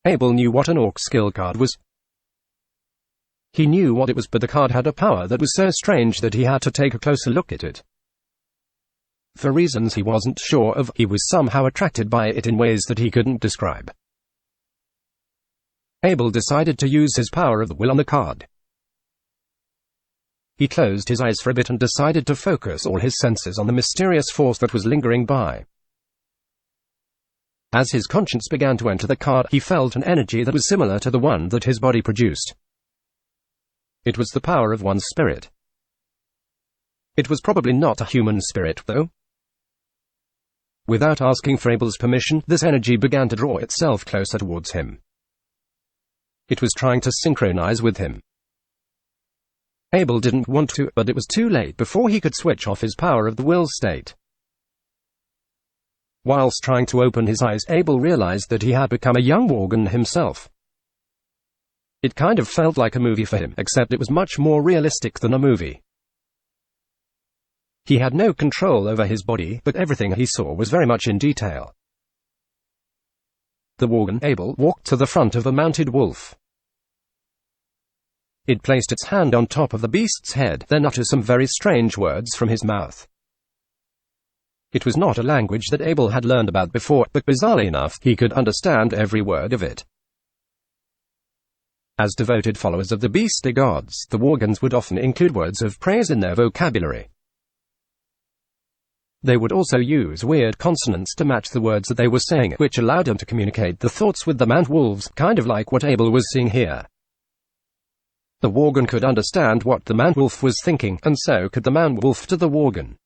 Abel knew what an orc skill card was. He knew what it was, but the card had a power that was so strange that he had to take a closer look at it. For reasons he wasn't sure of, he was somehow attracted by it in ways that he couldn't describe. Abel decided to use his power of the will on the card. He closed his eyes for a bit and decided to focus all his senses on the mysterious force that was lingering by. As his conscience began to enter the card, he felt an energy that was similar to the one that his body produced. It was the power of one's spirit. It was probably not a human spirit, though. Without asking for Abel's permission, this energy began to draw itself closer towards him. It was trying to synchronize with him. Abel didn't want to, but it was too late before he could switch off his power of the will state. Whilst trying to open his eyes, Abel realized that he had become a young Worgen himself. It kind of felt like a movie for him, except it was much more realistic than a movie. He had no control over his body, but everything he saw was very much in detail. The Worgen Abel walked to the front of a mounted wolf. It placed its hand on top of the beast's head, then uttered some very strange words from his mouth. It was not a language that Abel had learned about before, but bizarrely enough, he could understand every word of it. As devoted followers of the beastly gods, the Worgens would often include words of praise in their vocabulary. They would also use weird consonants to match the words that they were saying, which allowed them to communicate the thoughts with the man-wolves, kind of like what Abel was seeing here. The Worgen could understand what the man-wolf was thinking, and so could the man-wolf to the Worgen.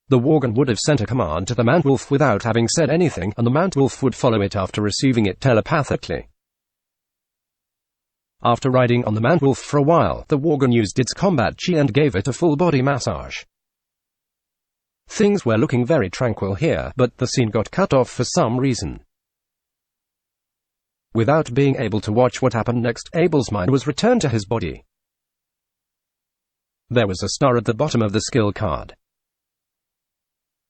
The Worgen would have sent a command to the man-wolf without having said anything, and the man-wolf would follow it after receiving it telepathically. After riding on the man-wolf for a while, the Worgen used its combat chi and gave it a full-body massage. Things were looking very tranquil here, but the scene got cut off for some reason. Without being able to watch what happened next, Abel's mind was returned to his body. There was a star at the bottom of the skill card.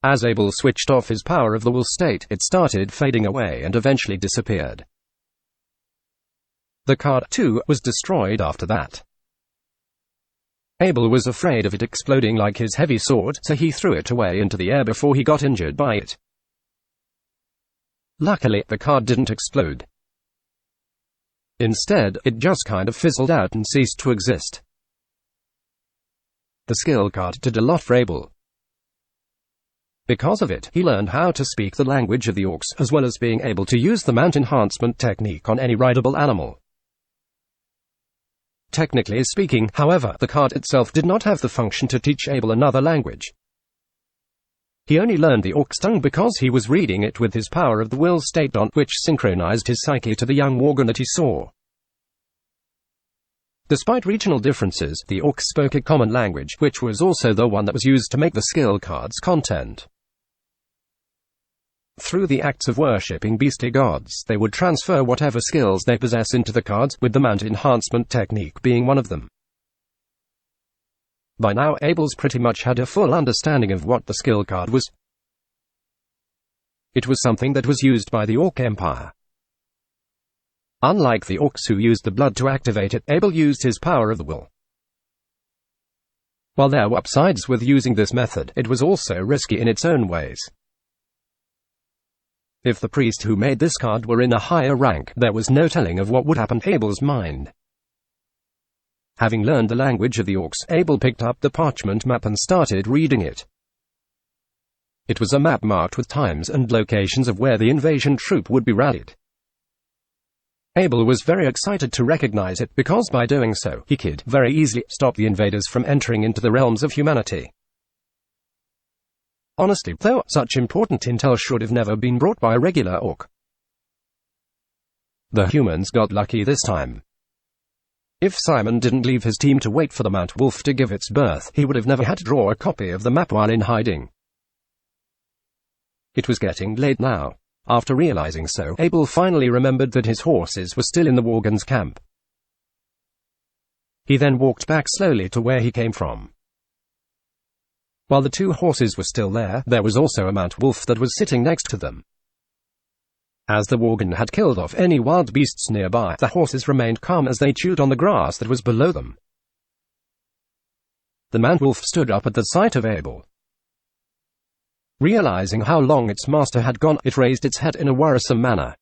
As Abel switched off his power of the will state, it started fading away and eventually disappeared. The card, too, was destroyed after that. Abel was afraid of it exploding like his heavy sword, so he threw it away into the air before he got injured by it. Luckily, the card didn't explode. Instead, it just kind of fizzled out and ceased to exist. The skill card did a lot for Abel. Because of it, he learned how to speak the language of the orcs, as well as being able to use the mount enhancement technique on any rideable animal. Technically speaking, however, the card itself did not have the function to teach Abel another language. He only learned the orc's tongue because he was reading it with his power of the will state on, which synchronized his psyche to the young Worgen that he saw. Despite regional differences, the orcs spoke a common language, which was also the one that was used to make the skill card's content. Through the acts of worshipping beastly gods, they would transfer whatever skills they possess into the cards, with the mount enhancement technique being one of them. By now, Abel's pretty much had a full understanding of what the skill card was. It was something that was used by the Orc Empire. Unlike the orcs who used the blood to activate it, Abel used his power of the will. While there were upsides with using this method, it was also risky in its own ways. If the priest who made this card were in a higher rank, there was no telling of what would happen to Abel's mind. Having learned the language of the orcs, Abel picked up the parchment map and started reading it. It was a map marked with times and locations of where the invasion troop would be rallied. Abel was very excited to recognize it, because by doing so, he could very easily stop the invaders from entering into the realms of humanity. Honestly, though, such important intel should have never been brought by a regular orc. The humans got lucky this time. If Simon didn't leave his team to wait for the Mount Wolf to give its birth, he would have never had to draw a copy of the map while in hiding. It was getting late now. After realizing so, Abel finally remembered that his horses were still in the Worgen's camp. He then walked back slowly to where he came from. While the two horses were still there, there was also a Mount Wolf that was sitting next to them. As the Worgen had killed off any wild beasts nearby, the horses remained calm as they chewed on the grass that was below them. The man-wolf stood up at the sight of Abel. Realizing how long its master had gone, it raised its head in a worrisome manner.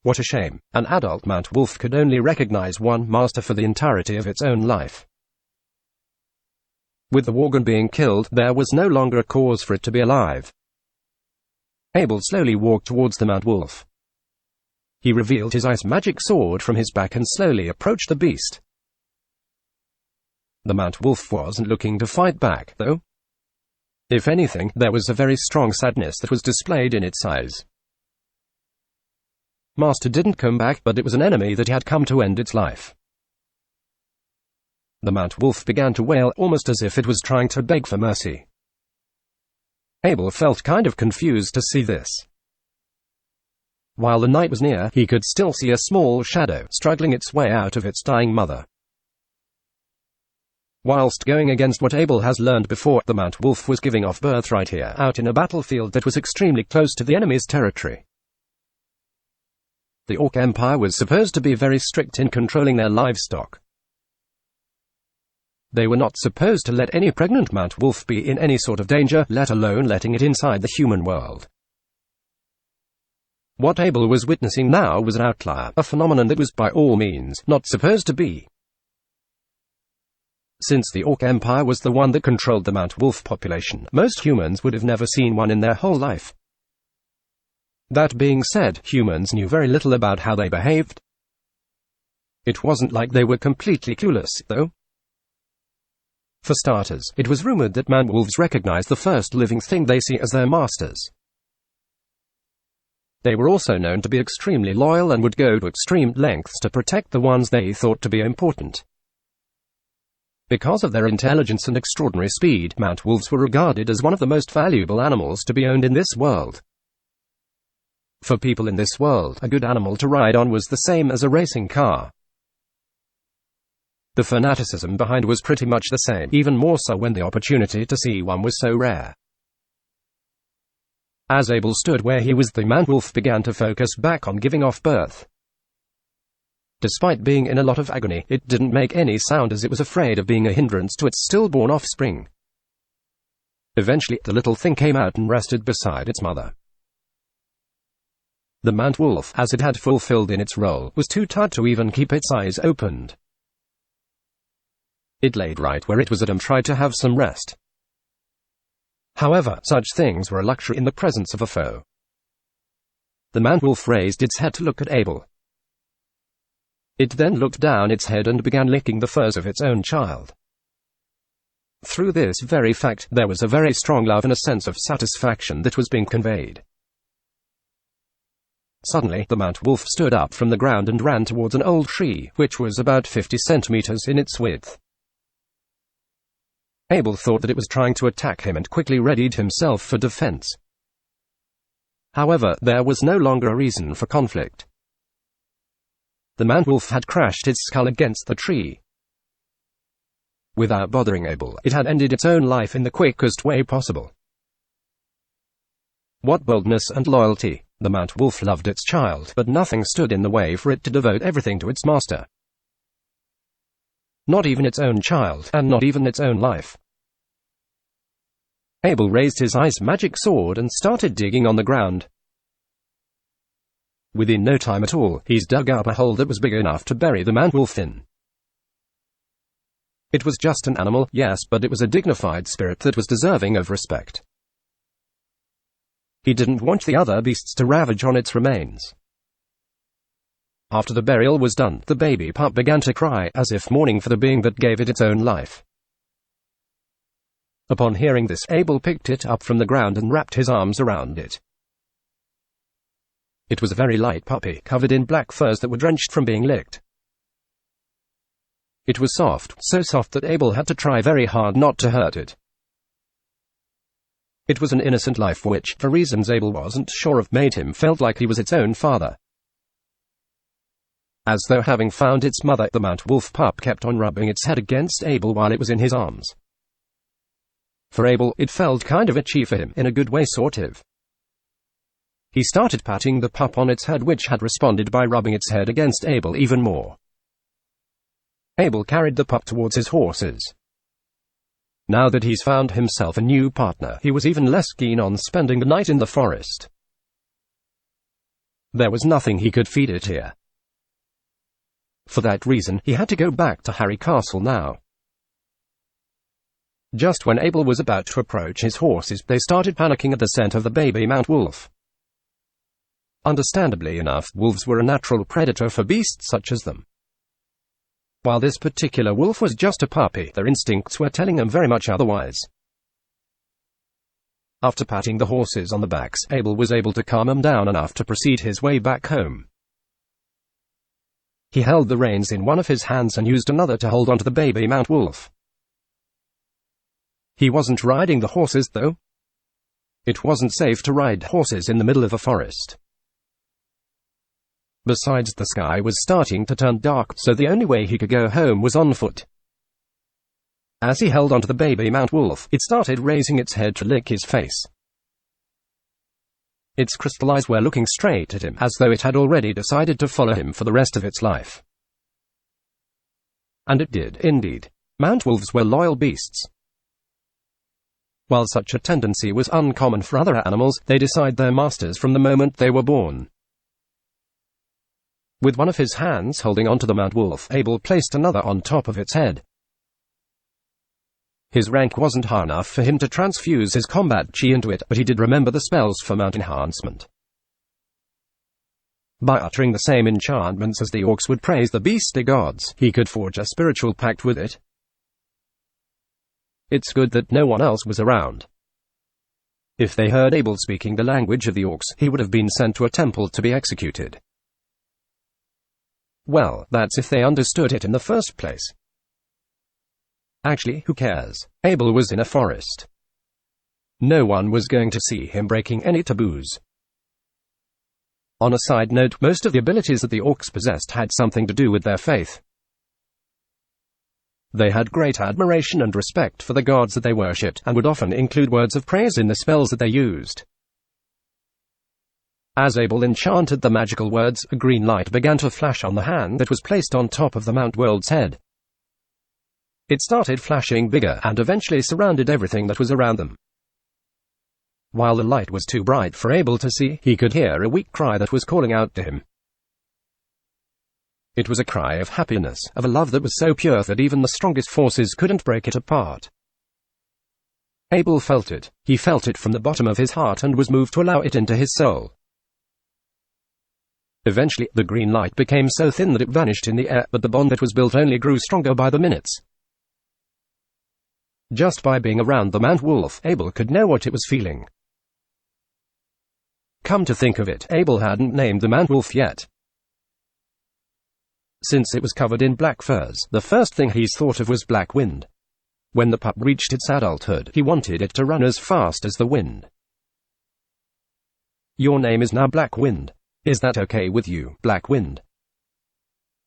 What a shame! An adult man-wolf could only recognize one master for the entirety of its own life. With the Worgen being killed, there was no longer a cause for it to be alive. Abel slowly walked towards the man-wolf. He revealed his ice magic sword from his back and slowly approached the beast. The man-wolf wasn't looking to fight back, though. If anything, there was a very strong sadness that was displayed in its eyes. Master didn't come back, but it was an enemy that had come to end its life. The man-wolf began to wail, almost as if it was trying to beg for mercy. Abel felt kind of confused to see this. While the night was near, he could still see a small shadow struggling its way out of its dying mother. Whilst going against what Abel has learned before, the man-wolf was giving off birth right here, out in a battlefield that was extremely close to the enemy's territory. The Orc Empire was supposed to be very strict in controlling their livestock. They were not supposed to let any pregnant man-wolf be in any sort of danger, let alone letting it inside the human world. What Abel was witnessing now was an outlier, a phenomenon that was by all means not supposed to be. Since the Orc Empire was the one that controlled the man-wolf population, most humans would have never seen one in their whole life. That being said, humans knew very little about how they behaved. It wasn't like they were completely clueless, though. For starters, it was rumored that man-wolves recognize the first living thing they see as their masters. They were also known to be extremely loyal and would go to extreme lengths to protect the ones they thought to be important. Because of their intelligence and extraordinary speed, man-wolves were regarded as one of the most valuable animals to be owned in this world. For people in this world, a good animal to ride on was the same as a racing car. The fanaticism behind was pretty much the same, even more so when the opportunity to see one was so rare. As Abel stood where he was, the man-wolf began to focus back on giving off birth. Despite being in a lot of agony, it didn't make any sound as it was afraid of being a hindrance to its stillborn offspring. Eventually, the little thing came out and rested beside its mother. The man-wolf, as it had fulfilled in its role, was too tired to even keep its eyes opened. It laid right where it was at and tried to have some rest. However, such things were a luxury in the presence of a foe. The man-wolf raised its head to look at Abel. It then looked down its head and began licking the furs of its own child. Through this very fact, there was a very strong love and a sense of satisfaction that was being conveyed. Suddenly, the man-wolf stood up from the ground and ran towards an old tree, which was about 50 centimeters in its width. Abel thought that it was trying to attack him and quickly readied himself for defense. However, there was no longer a reason for conflict. The man-wolf had crashed its skull against the tree. Without bothering Abel, it had ended its own life in the quickest way possible. What boldness and loyalty! The man-wolf loved its child, but nothing stood in the way for it to devote everything to its master. Not even its own child, and not even its own life. Abel raised his ice magic sword and started digging on the ground. Within no time at all, he's dug up a hole that was big enough to bury the man-wolf in. It was just an animal, yes, but it was a dignified spirit that was deserving of respect. He didn't want the other beasts to ravage on its remains. After the burial was done, the baby pup began to cry, as if mourning for the being that gave it its own life. Upon hearing this, Abel picked it up from the ground and wrapped his arms around it. It was a very light puppy, covered in black furs that were drenched from being licked. It was soft, so soft that Abel had to try very hard not to hurt it. It was an innocent life which, for reasons Abel wasn't sure of, made him felt like he was its own father. As though having found its mother, the man-wolf pup kept on rubbing its head against Abel while it was in his arms. For Abel, it felt kind of itchy for him, in a good way sort of. He started patting the pup on its head, which had responded by rubbing its head against Abel even more. Abel carried the pup towards his horses. Now that he's found himself a new partner, he was even less keen on spending the night in the forest. There was nothing he could feed it here. For that reason, he had to go back to Harry Castle now. Just when Abel was about to approach his horses, they started panicking at the scent of the baby Mount Wolf. Understandably enough, wolves were a natural predator for beasts such as them. While this particular wolf was just a puppy, their instincts were telling them very much otherwise. After patting the horses on the backs, Abel was able to calm them down enough to proceed his way back home. He held the reins in one of his hands and used another to hold onto the baby Mount Wolf. He wasn't riding the horses, though. It wasn't safe to ride horses in the middle of a forest. Besides, the sky was starting to turn dark, so the only way he could go home was on foot. As he held onto the baby Mount Wolf, it started raising its head to lick his face. Its crystal eyes were looking straight at him, as though it had already decided to follow him for the rest of its life. And it did, indeed. Mount Wolves were loyal beasts. While such a tendency was uncommon for other animals, they decide their masters from the moment they were born. With one of his hands holding onto the Mount Wolf, Abel placed another on top of its head. His rank wasn't high enough for him to transfuse his combat chi into it, but he did remember the spells for mount enhancement. By uttering the same enchantments as the orcs would praise the beastly gods, he could forge a spiritual pact with it. It's good that no one else was around. If they heard Abel speaking the language of the orcs, he would have been sent to a temple to be executed. Well, that's if they understood it in the first place. Actually, who cares? Abel was in a forest. No one was going to see him breaking any taboos. On a side note, most of the abilities that the orcs possessed had something to do with their faith. They had great admiration and respect for the gods that they worshipped, and would often include words of praise in the spells that they used. As Abel enchanted the magical words, a green light began to flash on the hand that was placed on top of the Mount World's head. It started flashing bigger, and eventually surrounded everything that was around them. While the light was too bright for Abel to see, he could hear a weak cry that was calling out to him. It was a cry of happiness, of a love that was so pure that even the strongest forces couldn't break it apart. Abel felt it. He felt it from the bottom of his heart and was moved to allow it into his soul. Eventually, the green light became so thin that it vanished in the air, but the bond that was built only grew stronger by the minutes. Just by being around the Mount Wolf, Abel could know what it was feeling. Come to think of it, Abel hadn't named the Mount Wolf yet. Since it was covered in black furs, the first thing he thought of was Black Wind. When the pup reached its adulthood, he wanted it to run as fast as the wind. Your name is now Black Wind. Is that okay with you, Black Wind?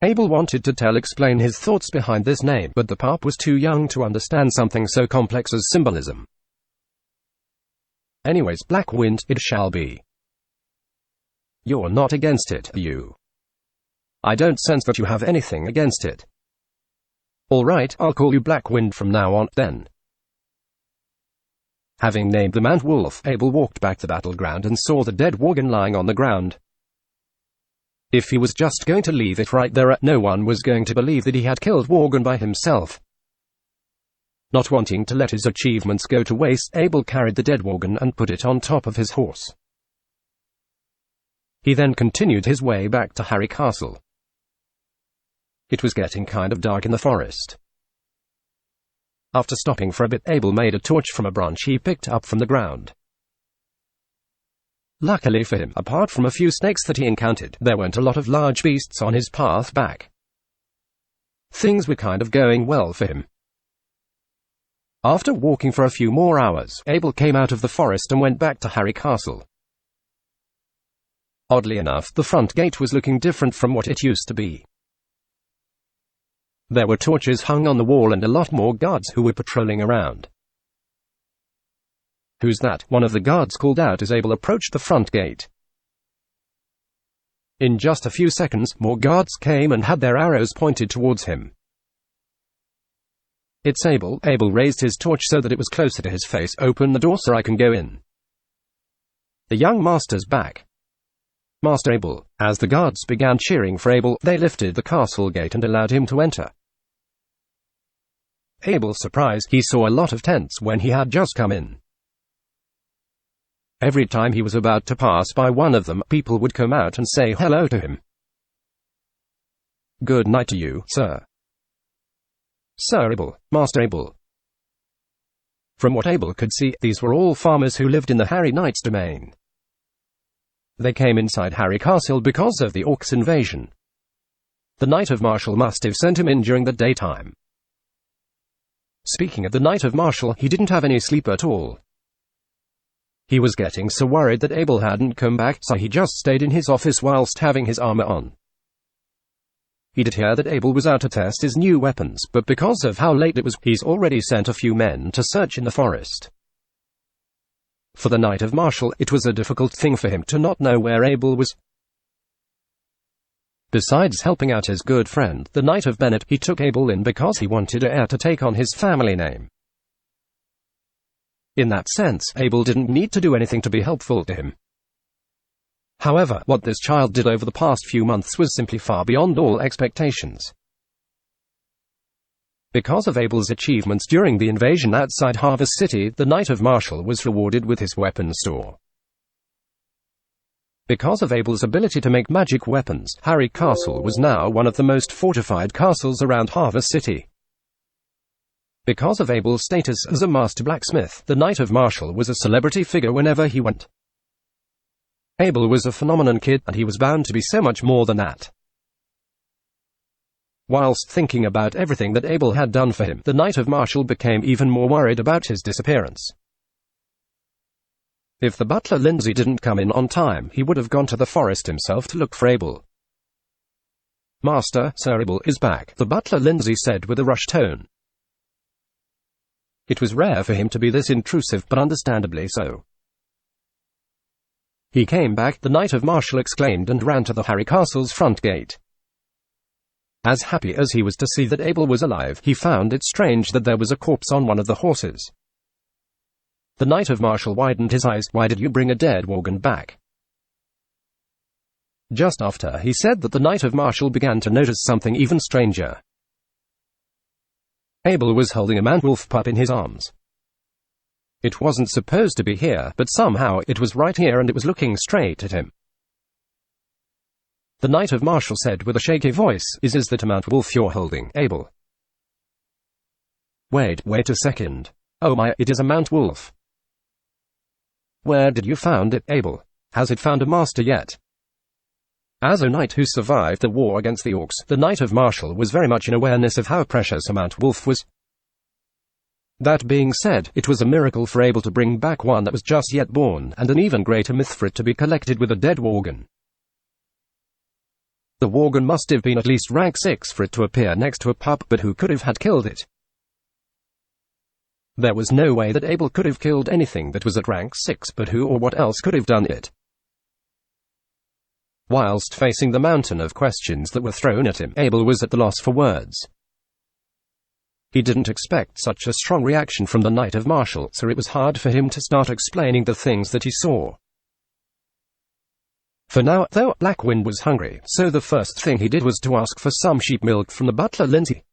Abel wanted to explain his thoughts behind this name, but the pup was too young to understand something so complex as symbolism. Anyways, Black Wind, it shall be. You're not against it, you. I don't sense that you have anything against it. Alright, I'll call you Black Wind from now on, then. Having named the Mount Wolf, Abel walked back to the battleground and saw the dead Worgen lying on the ground. If he was just going to leave it right there, no one was going to believe that he had killed Worgen by himself. Not wanting to let his achievements go to waste, Abel carried the dead Worgen and put it on top of his horse. He then continued his way back to Harry Castle. It was getting kind of dark in the forest. After stopping for a bit, Abel made a torch from a branch he picked up from the ground. Luckily for him, apart from a few snakes that he encountered, there weren't a lot of large beasts on his path back. Things were kind of going well for him. After walking for a few more hours, Abel came out of the forest and went back to Harry Castle. Oddly enough, the front gate was looking different from what it used to be. There were torches hung on the wall and a lot more guards who were patrolling around. "Who's that?" one of the guards called out as Abel approached the front gate. In just a few seconds, more guards came and had their arrows pointed towards him. "It's Abel." Abel raised his torch so that it was closer to his face. "Open the door so I can go in." "The young master's back. Master Abel." As the guards began cheering for Abel, they lifted the castle gate and allowed him to enter. Abel's surprise, he saw a lot of tents when he had just come in. Every time he was about to pass by one of them, people would come out and say hello to him. "Good night to you, sir." "Sir Abel, Master Abel." From what Abel could see, these were all farmers who lived in the Harry Knight's domain. They came inside Harry Castle because of the Orcs' invasion. The Knight of Marshall must have sent him in during the daytime. Speaking of the Knight of Marshall, he didn't have any sleep at all. He was getting so worried that Abel hadn't come back, so he just stayed in his office whilst having his armor on. He did hear that Abel was out to test his new weapons, but because of how late it was, he's already sent a few men to search in the forest. For the Knight of Marshall, it was a difficult thing for him to not know where Abel was. Besides helping out his good friend, the Knight of Bennett, he took Abel in because he wanted an heir to take on his family name. In that sense, Abel didn't need to do anything to be helpful to him. However, what this child did over the past few months was simply far beyond all expectations. Because of Abel's achievements during the invasion outside Harvest City, the Knight of Marshall was rewarded with his weapon store. Because of Abel's ability to make magic weapons, Harry Castle was now one of the most fortified castles around Harvest City. Because of Abel's status as a master blacksmith, the Knight of Marshall was a celebrity figure whenever he went. Abel was a phenomenon kid, and he was bound to be so much more than that. Whilst thinking about everything that Abel had done for him, the Knight of Marshall became even more worried about his disappearance. If the butler Lindsay didn't come in on time, he would have gone to the forest himself to look for Abel. "Master, Sir Abel is back," the butler Lindsay said with a rushed tone. It was rare for him to be this intrusive, but understandably so. "He came back," the Knight of Marshall exclaimed and ran to the Harry Castle's front gate. As happy as he was to see that Abel was alive, he found it strange that there was a corpse on one of the horses. The Knight of Marshall widened his eyes. "Why did you bring a dead worgen back?" Just after he said that, the Knight of Marshall began to notice something even stranger. Abel was holding a man-wolf pup in his arms. It wasn't supposed to be here, but somehow it was right here and it was looking straight at him. The Knight of Marshall said with a shaky voice, Is that a mount wolf you're holding, Abel?" Wait a second. Oh my, it is a mount wolf. Where did you found it, Abel? Has it found a master yet? As a knight who survived the war against the Orcs, the Knight of Marshall was very much in awareness of how precious a mount wolf was. That being said, it was a miracle for Abel to bring back one that was just yet born, and an even greater myth for it to be collected with a dead worgen. The worgen must have been at least rank 6 for it to appear next to a pup, but who could have had killed it? There was no way that Abel could have killed anything that was at rank 6, but who or what else could have done it? Whilst facing the mountain of questions that were thrown at him, Abel was at the loss for words. He didn't expect such a strong reaction from the Knight of Marshall, so it was hard for him to start explaining the things that he saw. For now, though, Blackwind was hungry, so the first thing he did was to ask for some sheep milk from the butler Lindsay.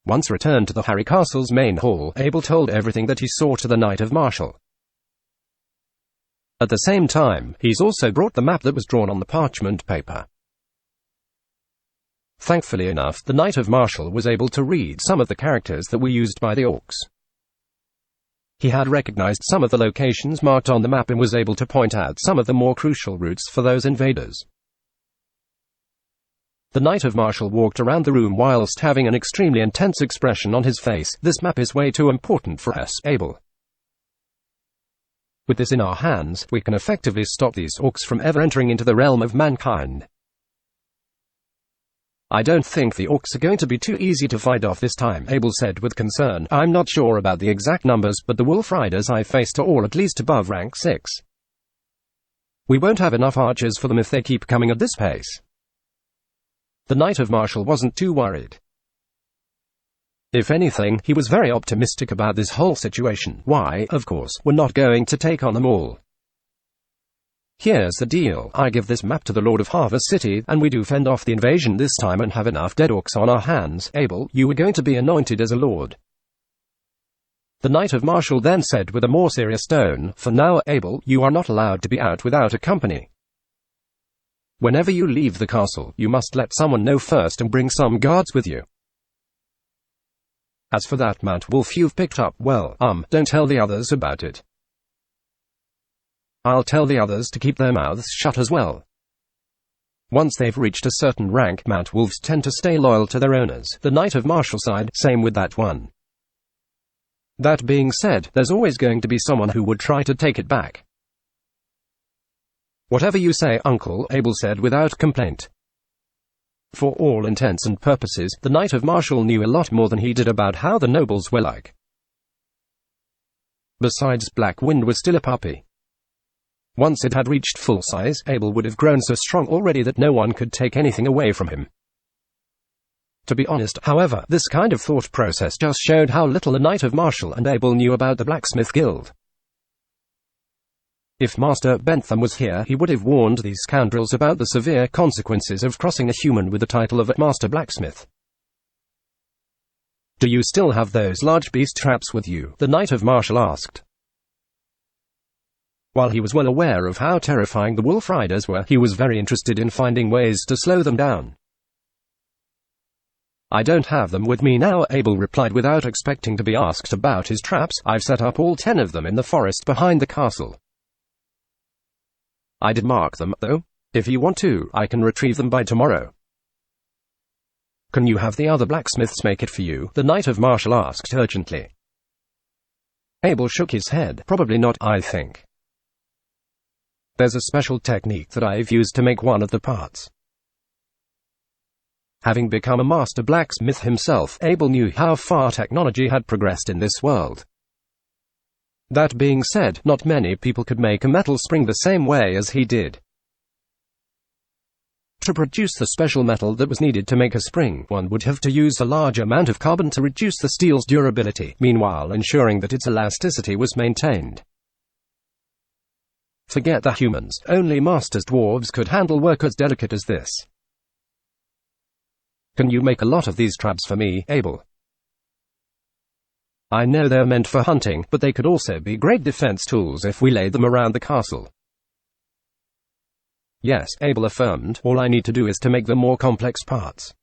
Once returned to the Harry Castle's main hall, Abel told everything that he saw to the Knight of Marshall. At the same time, he's also brought the map that was drawn on the parchment paper. Thankfully enough, the Knight of Marshall was able to read some of the characters that were used by the Orcs. He had recognized some of the locations marked on the map and was able to point out some of the more crucial routes for those invaders. The Knight of Marshall walked around the room whilst having an extremely intense expression on his face. This map is way too important for us, Abel. With this in our hands, we can effectively stop these Orcs from ever entering into the realm of mankind. I don't think the Orcs are going to be too easy to fight off this time, Abel said with concern. I'm not sure about the exact numbers, but the wolf riders I faced are all at least above rank 6. We won't have enough archers for them if they keep coming at this pace. The Knight of Marshall wasn't too worried. If anything, he was very optimistic about this whole situation. Why, of course, we're not going to take on them all. Here's the deal. I give this map to the Lord of Harvest City, and we do fend off the invasion this time and have enough dead orcs on our hands. Abel, you are going to be anointed as a lord. The Knight of Marshall then said with a more serious tone, for now, Abel, you are not allowed to be out without a company. Whenever you leave the castle, you must let someone know first and bring some guards with you. As for that Mount Wolf you've picked up, well, don't tell the others about it. I'll tell the others to keep their mouths shut as well. Once they've reached a certain rank, Mount Wolves tend to stay loyal to their owners. The Knight of Marshall side, same with that one. That being said, there's always going to be someone who would try to take it back. Whatever you say, Uncle, Abel said without complaint. For all intents and purposes, the Knight of Marshall knew a lot more than he did about how the nobles were like. Besides, Black Wind was still a puppy. Once it had reached full size, Abel would have grown so strong already that no one could take anything away from him. To be honest, however, this kind of thought process just showed how little the Knight of Marshall and Abel knew about the Blacksmith Guild. If Master Bentham was here, he would have warned these scoundrels about the severe consequences of crossing a human with the title of a Master Blacksmith. Do you still have those large beast traps with you? The Knight of Marshall asked. While he was well aware of how terrifying the Wolf Riders were, he was very interested in finding ways to slow them down. I don't have them with me now, Abel replied without expecting to be asked about his traps. I've set up all 10 of them in the forest behind the castle. I did mark them, though. If you want to, I can retrieve them by tomorrow. Can you have the other blacksmiths make it for you? The Knight of Marshall asked urgently. Abel shook his head. Probably not, I think. There's a special technique that I've used to make one of the parts. Having become a master blacksmith himself, Abel knew how far technology had progressed in this world. That being said, not many people could make a metal spring the same way as he did. To produce the special metal that was needed to make a spring, one would have to use a large amount of carbon to reduce the steel's durability, meanwhile ensuring that its elasticity was maintained. Forget the humans, only masters dwarves could handle work as delicate as this. Can you make a lot of these traps for me, Abel? I know they're meant for hunting, but they could also be great defense tools if we laid them around the castle. Yes, Abel affirmed, all I need to do is to make the more complex parts.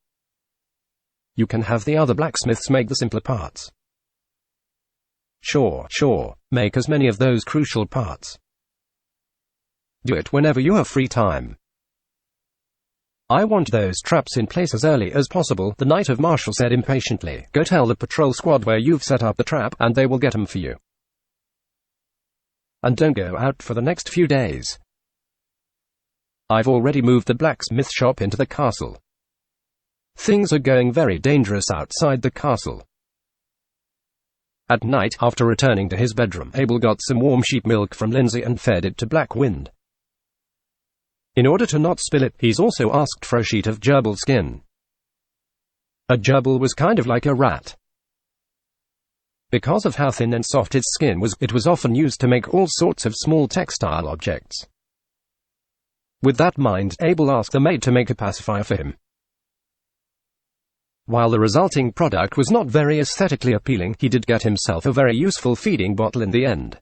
You can have the other blacksmiths make the simpler parts. Sure, make as many of those crucial parts. Do it whenever you have free time. I want those traps in place as early as possible, the Knight of Marshall said impatiently. Go tell the patrol squad where you've set up the trap, and they will get them for you. And don't go out for the next few days. I've already moved the blacksmith shop into the castle. Things are going very dangerous outside the castle. At night, after returning to his bedroom, Abel got some warm sheep milk from Lindsay and fed it to Black Wind. In order to not spill it, he's also asked for a sheet of gerbil skin. A gerbil was kind of like a rat. Because of how thin and soft its skin was, it was often used to make all sorts of small textile objects. With that in mind, Abel asked the maid to make a pacifier for him. While the resulting product was not very aesthetically appealing, he did get himself a very useful feeding bottle in the end.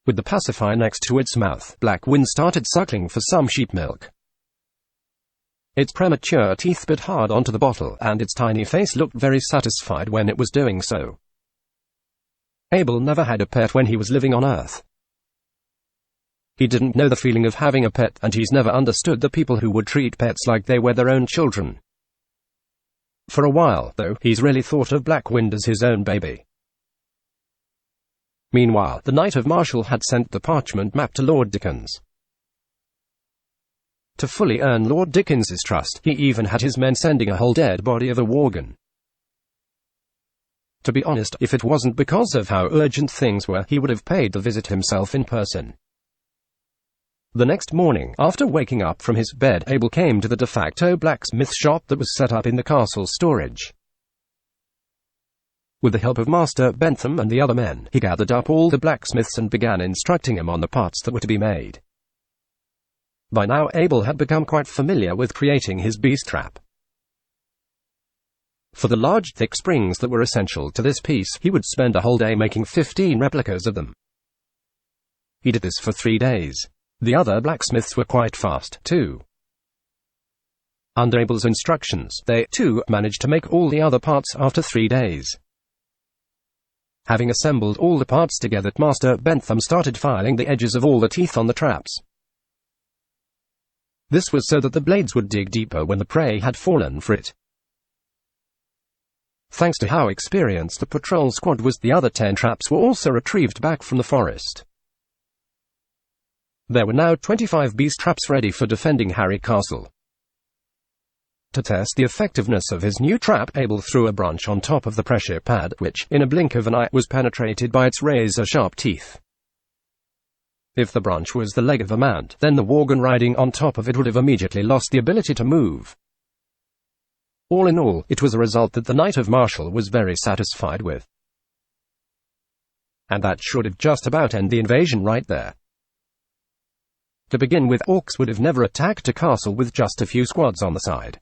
With the pacifier next to its mouth, Black Wind started suckling for some sheep milk. Its premature teeth bit hard onto the bottle, and its tiny face looked very satisfied when it was doing so. Abel never had a pet when he was living on Earth. He didn't know the feeling of having a pet, and he's never understood the people who would treat pets like they were their own children. For a while, though, he's really thought of Black Wind as his own baby. Meanwhile, the Knight of Marshall had sent the parchment map to Lord Dickens. To fully earn Lord Dickens's trust, he even had his men sending a whole dead body of a worgen. To be honest, if it wasn't because of how urgent things were, he would have paid the visit himself in person. The next morning, after waking up from his bed, Abel came to the de facto blacksmith shop that was set up in the castle's storage. With the help of Master Bentham and the other men, he gathered up all the blacksmiths and began instructing them on the parts that were to be made. By now Abel had become quite familiar with creating his beast trap. For the large, thick springs that were essential to this piece, he would spend a whole day making 15 replicas of them. He did this for 3 days. The other blacksmiths were quite fast, too. Under Abel's instructions, they, too, managed to make all the other parts after 3 days. Having assembled all the parts together, Master Bentham started filing the edges of all the teeth on the traps. This was so that the blades would dig deeper when the prey had fallen for it. Thanks to how experienced the patrol squad was, the other 10 traps were also retrieved back from the forest. There were now 25 beast traps ready for defending Harry Castle. To test the effectiveness of his new trap, Abel threw a branch on top of the pressure pad, which, in a blink of an eye, was penetrated by its razor-sharp teeth. If the branch was the leg of a mount, then the Worgen riding on top of it would have immediately lost the ability to move. All in all, it was a result that the Knight of Marshall was very satisfied with. And that should have just about ended the invasion right there. To begin with, orcs would have never attacked a castle with just a few squads on the side.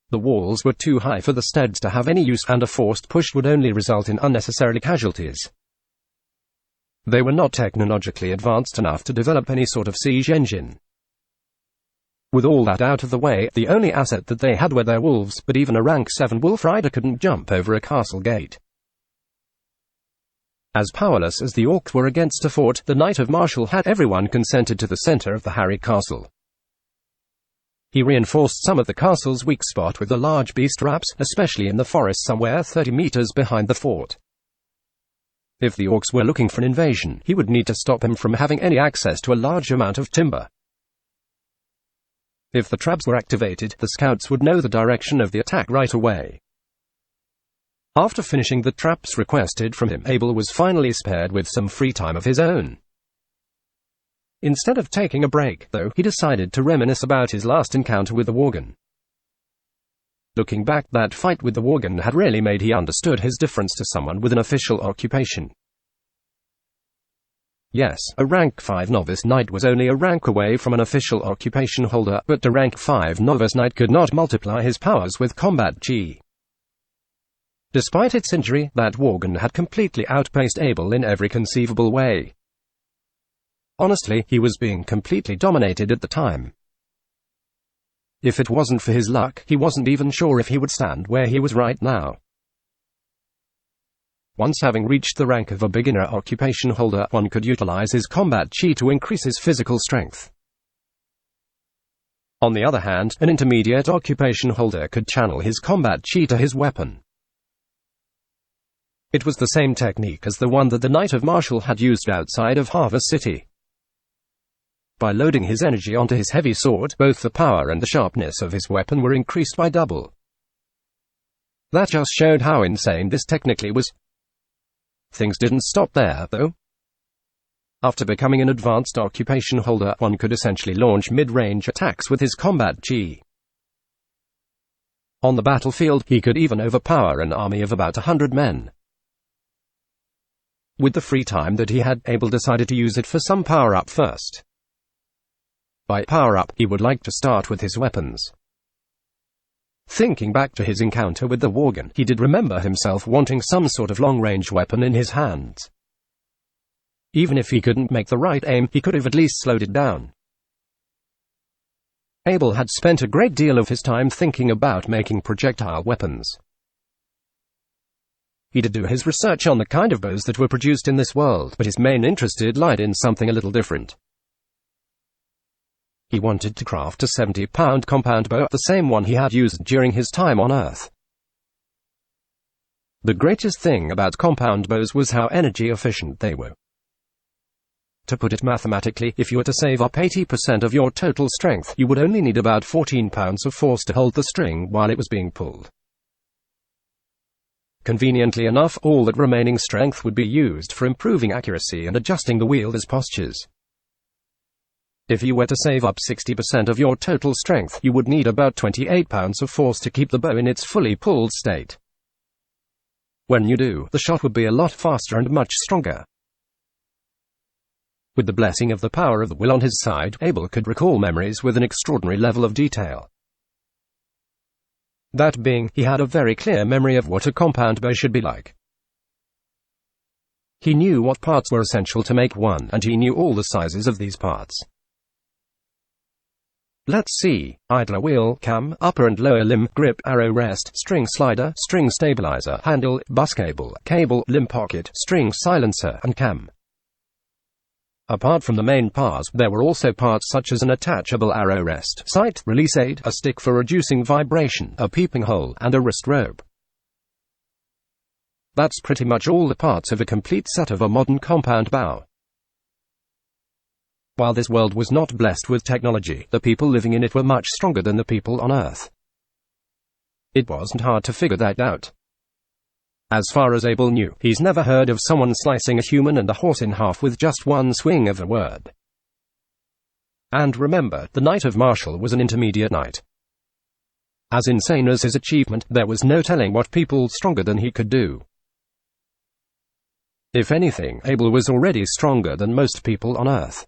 The walls were too high for the steads to have any use, and a forced push would only result in unnecessary casualties. They were not technologically advanced enough to develop any sort of siege engine. With all that out of the way, the only asset that they had were their wolves, but even a rank 7 wolf rider couldn't jump over a castle gate. As powerless as the orcs were against a fort, the Knight of Marshall had everyone consented to the center of the Harry Castle. He reinforced some of the castle's weak spot with the large beast traps, especially in the forest somewhere 30 meters behind the fort. If the orcs were looking for an invasion, he would need to stop them from having any access to a large amount of timber. If the traps were activated, the scouts would know the direction of the attack right away. After finishing the traps requested from him, Abel was finally spared with some free time of his own. Instead of taking a break, though, he decided to reminisce about his last encounter with the Worgen. Looking back, that fight with the Worgen had really made he understood his difference to someone with an official occupation. Yes, a rank 5 novice knight was only a rank away from an official occupation holder, but a rank 5 novice knight could not multiply his powers with combat chi. Despite its injury, that Worgen had completely outpaced Abel in every conceivable way. Honestly, he was being completely dominated at the time. If it wasn't for his luck, he wasn't even sure if he would stand where he was right now. Once having reached the rank of a beginner occupation holder, one could utilize his combat chi to increase his physical strength. On the other hand, an intermediate occupation holder could channel his combat chi to his weapon. It was the same technique as the one that the Knight of Marshall had used outside of Harvest City. By loading his energy onto his heavy sword, both the power and the sharpness of his weapon were increased by double. That just showed how insane this technically was. Things didn't stop there, though. After becoming an advanced occupation holder, one could essentially launch mid-range attacks with his combat chi. On the battlefield, he could even overpower an army of about 100 men. With the free time that he had, Abel decided to use it for some power-up first. By power-up, he would like to start with his weapons. Thinking back to his encounter with the Worgen, he did remember himself wanting some sort of long-range weapon in his hands. Even if he couldn't make the right aim, he could have at least slowed it down. Abel had spent a great deal of his time thinking about making projectile weapons. He did do his research on the kind of bows that were produced in this world, but his main interest lied in something a little different. He wanted to craft a 70-pound compound bow, the same one he had used during his time on Earth. The greatest thing about compound bows was how energy efficient they were. To put it mathematically, if you were to save up 80% of your total strength, you would only need about 14 pounds of force to hold the string while it was being pulled. Conveniently enough, all that remaining strength would be used for improving accuracy and adjusting the wielder's postures. If you were to save up 60% of your total strength, you would need about 28 pounds of force to keep the bow in its fully pulled state. When you do, the shot would be a lot faster and much stronger. With the blessing of the power of the will on his side, Abel could recall memories with an extraordinary level of detail. That being, he had a very clear memory of what a compound bow should be like. He knew what parts were essential to make one, and he knew all the sizes of these parts. Let's see: idler wheel, cam, upper and lower limb, grip, arrow rest, string slider, string stabilizer, handle, bus cable, limb pocket, string silencer, and cam. Apart from the main parts, there were also parts such as an attachable arrow rest, sight, release aid, a stick for reducing vibration, a peeping hole, and a wrist rope. That's pretty much all the parts of a complete set of a modern compound bow. While this world was not blessed with technology, the people living in it were much stronger than the people on Earth. It wasn't hard to figure that out. As far as Abel knew, he's never heard of someone slicing a human and a horse in half with just one swing of a word. And remember, the Knight of Marshall was an intermediate knight. As insane as his achievement, there was no telling what people stronger than he could do. If anything, Abel was already stronger than most people on Earth.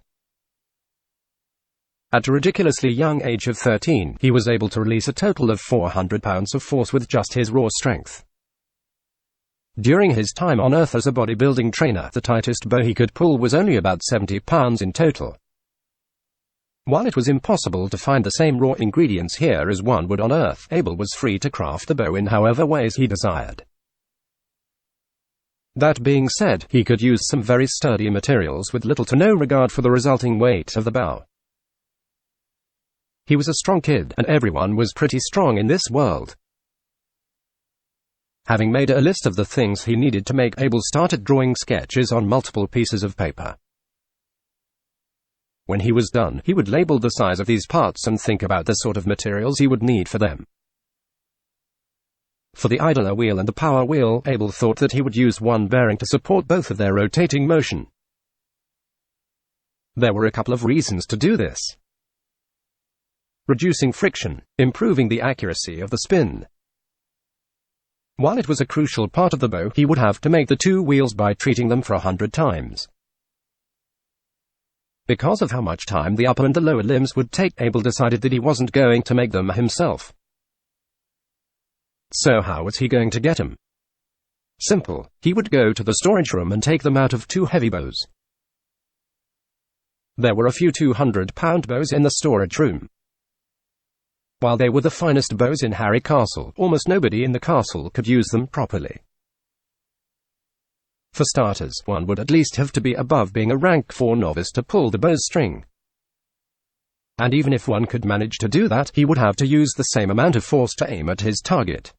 At a ridiculously young age of 13, he was able to release a total of 400 pounds of force with just his raw strength. During his time on Earth as a bodybuilding trainer, the tightest bow he could pull was only about 70 pounds in total. While it was impossible to find the same raw ingredients here as one would on Earth, Abel was free to craft the bow in however ways he desired. That being said, he could use some very sturdy materials with little to no regard for the resulting weight of the bow. He was a strong kid, and everyone was pretty strong in this world. Having made a list of the things he needed to make, Abel started drawing sketches on multiple pieces of paper. When he was done, he would label the size of these parts and think about the sort of materials he would need for them. For the idler wheel and the power wheel, Abel thought that he would use one bearing to support both of their rotating motion. There were a couple of reasons to do this: reducing friction, improving the accuracy of the spin. While it was a crucial part of the bow, he would have to make the two wheels by treating them for 100 times. Because of how much time the upper and the lower limbs would take, Abel decided that he wasn't going to make them himself. So how was he going to get them? Simple. He would go to the storage room and take them out of two heavy bows. There were a few 200-pound bows in the storage room. While they were the finest bows in Harry Castle, almost nobody in the castle could use them properly. For starters, one would at least have to be above being a rank 4 novice to pull the bowstring. And even if one could manage to do that, he would have to use the same amount of force to aim at his target.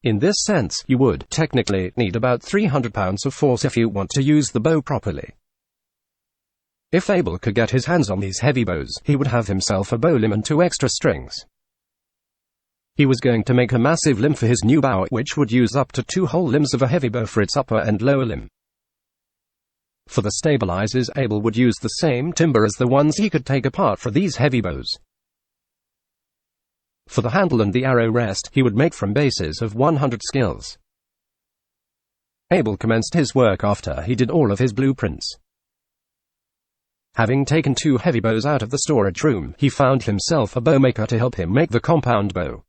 In this sense, you would, technically, need about 300 pounds of force if you want to use the bow properly. If Abel could get his hands on these heavy bows, he would have himself a bow limb and 2 extra strings. He was going to make a massive limb for his new bow, which would use up to 2 whole limbs of a heavy bow for its upper and lower limb. For the stabilizers, Abel would use the same timber as the ones he could take apart for these heavy bows. For the handle and the arrow rest, he would make from bases of 100 skills. Abel commenced his work after he did all of his blueprints. Having taken 2 heavy bows out of the storage room, he found himself a bowmaker to help him make the compound bow.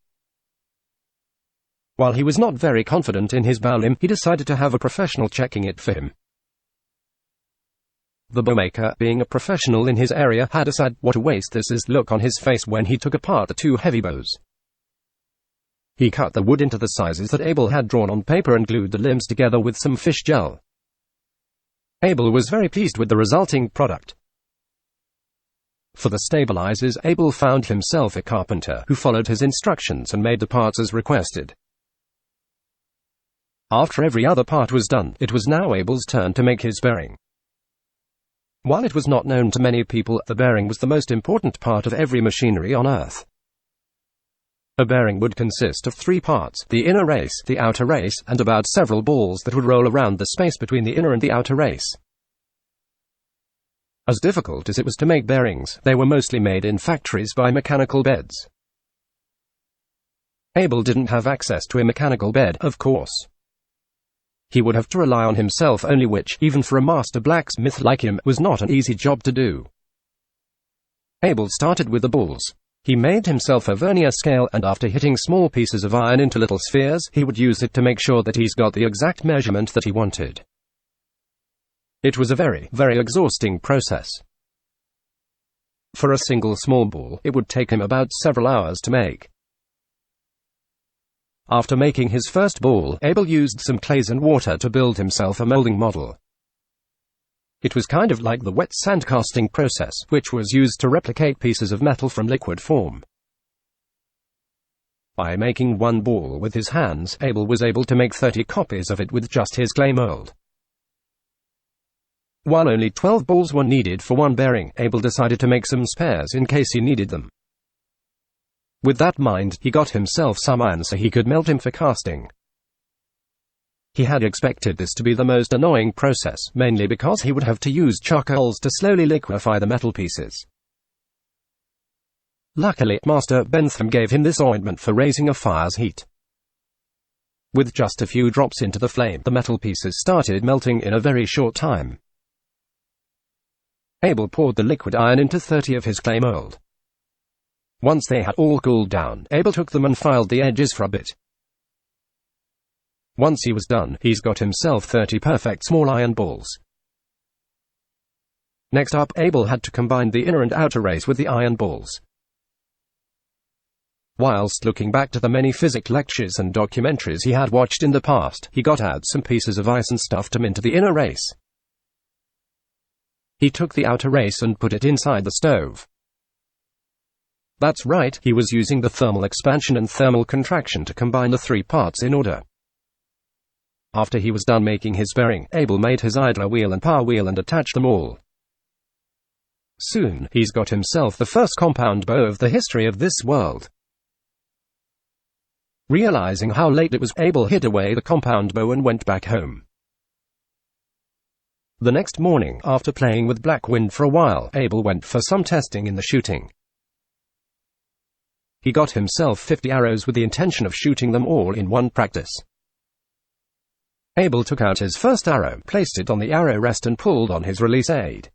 While he was not very confident in his bow limb, he decided to have a professional checking it for him. The bowmaker, being a professional in his area, had a sad, "what a waste this is" look on his face when he took apart the 2 heavy bows. He cut the wood into the sizes that Abel had drawn on paper and glued the limbs together with some fish gel. Abel was very pleased with the resulting product. For the stabilizers, Abel found himself a carpenter who followed his instructions and made the parts as requested. After every other part was done, it was now Abel's turn to make his bearing. While it was not known to many people, the bearing was the most important part of every machinery on Earth. A bearing would consist of 3 parts: the inner race, the outer race, and about several balls that would roll around the space between the inner and the outer race. As difficult as it was to make bearings, they were mostly made in factories by mechanical beds. Abel didn't have access to a mechanical bed, of course. He would have to rely on himself only, which, even for a master blacksmith like him, was not an easy job to do. Abel started with the balls. He made himself a vernier scale, and after hitting small pieces of iron into little spheres, he would use it to make sure that he's got the exact measurement that he wanted. It was a very, very exhausting process. For a single small ball, it would take him about several hours to make. After making his first ball, Abel used some clays and water to build himself a molding model. It was kind of like the wet sand casting process, which was used to replicate pieces of metal from liquid form. By making one ball with his hands, Abel was able to make 30 copies of it with just his clay mold. While only 12 balls were needed for one bearing, Abel decided to make some spares in case he needed them. With that in mind, he got himself some iron so he could melt him for casting. He had expected this to be the most annoying process, mainly because he would have to use charcoals to slowly liquefy the metal pieces. Luckily, Master Bentham gave him this ointment for raising a fire's heat. With just a few drops into the flame, the metal pieces started melting in a very short time. Abel poured the liquid iron into 30 of his clay mold. Once they had all cooled down, Abel took them and filed the edges for a bit. Once he was done, he's got himself 30 perfect small iron balls. Next up, Abel had to combine the inner and outer rays with the iron balls. Whilst looking back to the many physics lectures and documentaries he had watched in the past, he got out some pieces of ice and stuffed them into the inner race. He took the outer race and put it inside the stove. That's right, he was using the thermal expansion and thermal contraction to combine the three parts in order. After he was done making his bearing, Abel made his idler wheel and power wheel and attached them all. Soon, he's got himself the first compound bow of the history of this world. Realizing how late it was, Abel hid away the compound bow and went back home. The next morning, after playing with Black Wind for a while, Abel went for some testing in the shooting. He got himself 50 arrows with the intention of shooting them all in one practice. Abel took out his first arrow, placed it on the arrow rest and pulled on his release aid.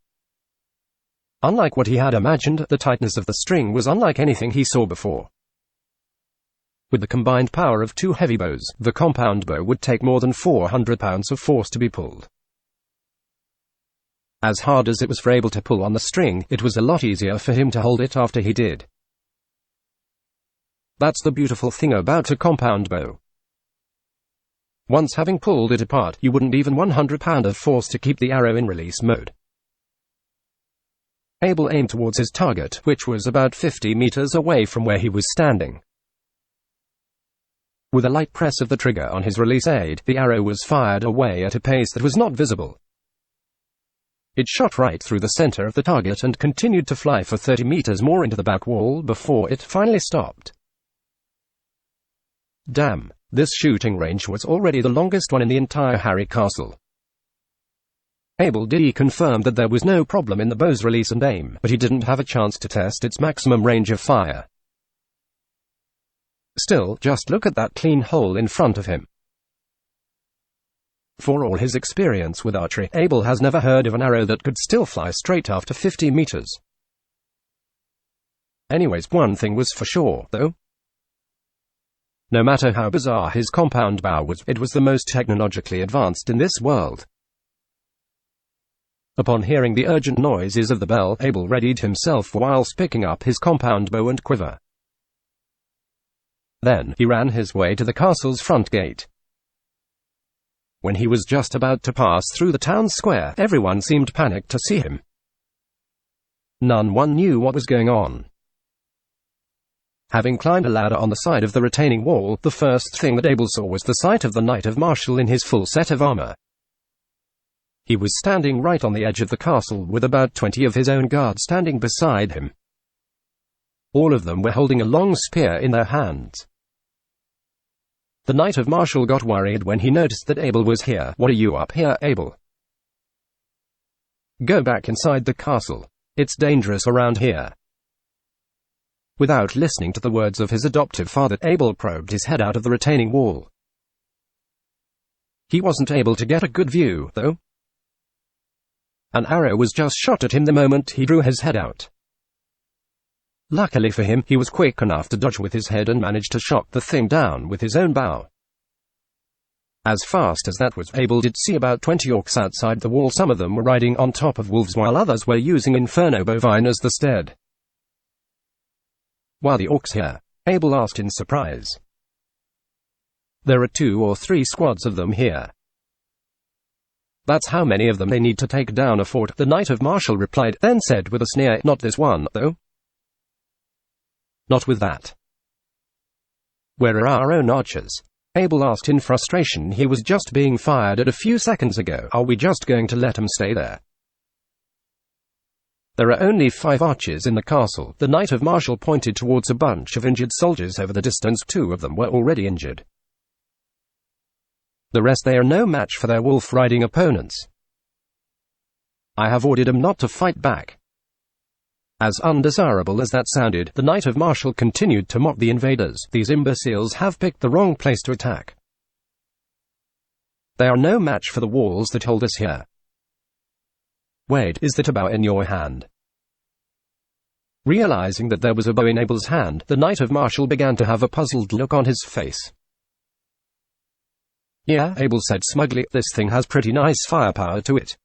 Unlike what he had imagined, the tightness of the string was unlike anything he saw before. With the combined power of two heavy bows, the compound bow would take more than 400 pounds of force to be pulled. As hard as it was for Abel to pull on the string, it was a lot easier for him to hold it after he did. That's the beautiful thing about a compound bow. Once having pulled it apart, you wouldn't even 100 pound of force to keep the arrow in release mode. Abel aimed towards his target, which was about 50 meters away from where he was standing. With a light press of the trigger on his release aid, the arrow was fired away at a pace that was not visible. It shot right through the center of the target and continued to fly for 30 meters more into the back wall before it finally stopped. Damn, this shooting range was already the longest one in the entire Harry Castle. Abel did confirm that there was no problem in the bow's release and aim, but he didn't have a chance to test its maximum range of fire. Still, just look at that clean hole in front of him. For all his experience with archery, Abel has never heard of an arrow that could still fly straight after 50 meters. Anyways, one thing was for sure, though. No matter how bizarre his compound bow was, it was the most technologically advanced in this world. Upon hearing the urgent noises of the bell, Abel readied himself whilst picking up his compound bow and quiver. Then, he ran his way to the castle's front gate. When he was just about to pass through the town square, everyone seemed panicked to see him. None knew what was going on. Having climbed a ladder on the side of the retaining wall, the first thing that Abel saw was the sight of the Knight of Marshall in his full set of armor. He was standing right on the edge of the castle with about 20 of his own guards standing beside him. All of them were holding a long spear in their hands. The Knight of Marshall got worried when he noticed that Abel was here. "What are you up here, Abel?" Go back inside the castle. It's dangerous around here." Without listening to the words of his adoptive father, Abel probed his head out of the retaining wall. He wasn't able to get a good view, though. An arrow was just shot at him the moment he drew his head out. Luckily for him, he was quick enough to dodge with his head and managed to shoot the thing down with his own bow. As fast as that was, Abel did see about 20 orcs outside the wall. Some of them were riding on top of wolves while others were using Inferno Bovine as the stead. "Why the orcs here?" Abel asked in surprise. "There are 2 or 3 squads of them here. That's how many of them they need to take down a fort," the Knight of Martial replied, then said with a sneer, "Not this one, though. Not with that." "Where are our own archers?" Abel asked in frustration. He was just being fired at a few seconds ago. "Are we just going to let them stay there?" "There are only 5 archers in the castle." The Knight of Martial pointed towards a bunch of injured soldiers over the distance. 2 of them were already injured. The rest, they are no match for their wolf-riding opponents. I have ordered them not to fight back." As undesirable as that sounded, the Knight of Martial continued to mock the invaders. "These imbeciles have picked the wrong place to attack. They are no match for the walls that hold us here. Wait, is that a bow in your hand?" Realizing that there was a bow in Abel's hand, the Knight of Martial began to have a puzzled look on his face. "Yeah," Abel said smugly, "this thing has pretty nice firepower to it."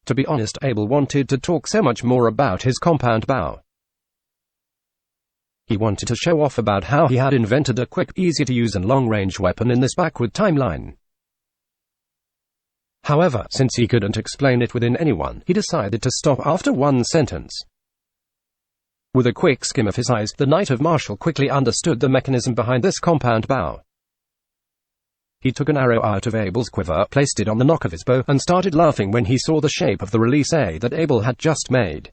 To be honest, Abel wanted to talk so much more about his compound bow. He wanted to show off about how he had invented a quick, easy-to-use and long-range weapon in this backward timeline. However, since he couldn't explain it within anyone, he decided to stop after one sentence. With a quick skim of his eyes, the Knight of Martial quickly understood the mechanism behind this compound bow. He took an arrow out of Abel's quiver, placed it on the nock of his bow, and started laughing when he saw the shape of the release A that Abel had just made.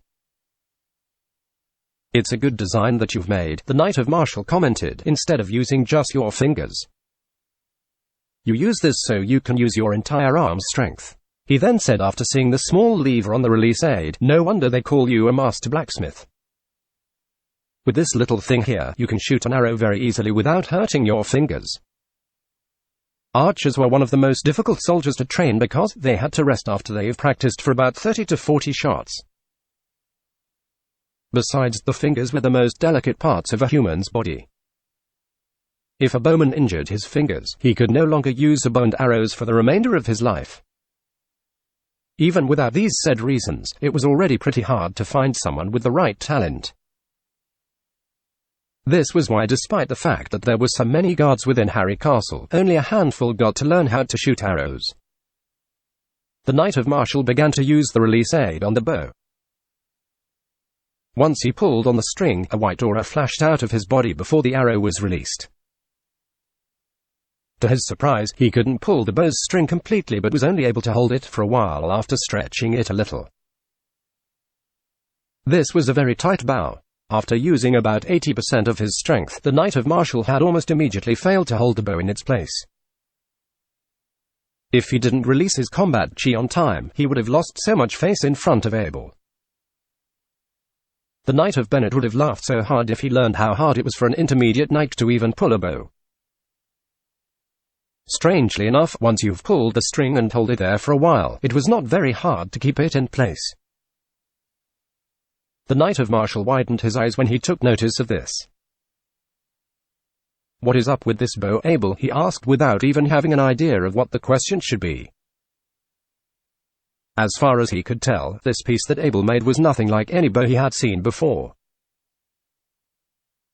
"It's a good design that you've made," the Knight of Martial commented, "instead of using just your fingers. You use this so you can use your entire arm's strength." He then said, after seeing the small lever on the release aid, "No wonder they call you a master blacksmith. With this little thing here, you can shoot an arrow very easily without hurting your fingers." Archers were one of the most difficult soldiers to train because they had to rest after they've practiced for about 30 to 40 shots. Besides, the fingers were the most delicate parts of a human's body. If a bowman injured his fingers, he could no longer use a bow and arrows for the remainder of his life. Even without these said reasons, it was already pretty hard to find someone with the right talent. This was why, despite the fact that there were so many guards within Harry Castle, only a handful got to learn how to shoot arrows. The Knight of Martial began to use the release aid on the bow. Once he pulled on the string, a white aura flashed out of his body before the arrow was released. To his surprise, he couldn't pull the bow's string completely but was only able to hold it for a while after stretching it a little. This was a very tight bow. After using about 80% of his strength, the Knight of Martial had almost immediately failed to hold the bow in its place. If he didn't release his combat chi on time, he would have lost so much face in front of Abel. The Knight of Bennett would have laughed so hard if he learned how hard it was for an intermediate knight to even pull a bow. Strangely enough, once you've pulled the string and hold it there for a while, it was not very hard to keep it in place. The Knight of Martial widened his eyes when he took notice of this. "What is up with this bow, Abel?" he asked without even having an idea of what the question should be. As far as he could tell, this piece that Abel made was nothing like any bow he had seen before.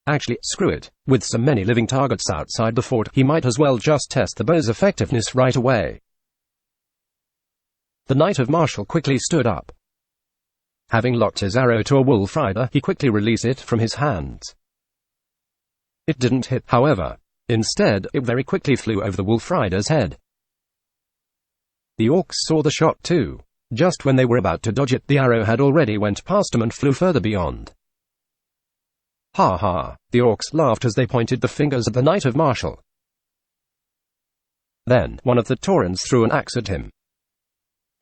Actually, screw it. With so many living targets outside the fort, he might as well just test the bow's effectiveness right away. The Knight of Martial quickly stood up. Having locked his arrow to a wolf rider, he quickly released it from his hands. It didn't hit, however. Instead, it very quickly flew over the wolf rider's head. The orcs saw the shot too. Just when they were about to dodge it, the arrow had already went past them and flew further beyond. Ha ha! The orcs laughed as they pointed the fingers at the Knight of Martial. Then, one of the Taurens threw an axe at him.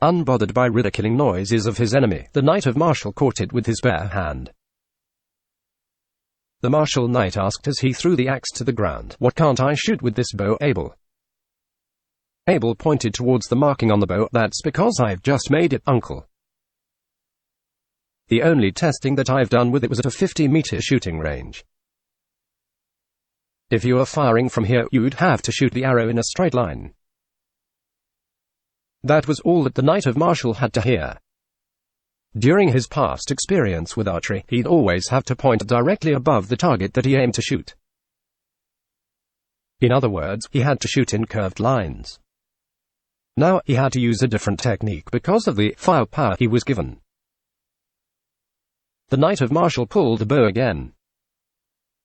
Unbothered by ridiculing noises of his enemy, the Knight of Martial caught it with his bare hand. The martial knight asked as he threw the axe to the ground, "What can't I shoot with this bow, Abel?" Abel pointed towards the marking on the bow. "That's because I've just made it, uncle. The only testing that I've done with it was at a 50-meter shooting range. If you were firing from here, you'd have to shoot the arrow in a straight line." That was all that the Knight of Martial had to hear. During his past experience with archery, he'd always have to point directly above the target that he aimed to shoot. In other words, he had to shoot in curved lines. Now, he had to use a different technique because of the firepower he was given. The Knight of Martial pulled the bow again.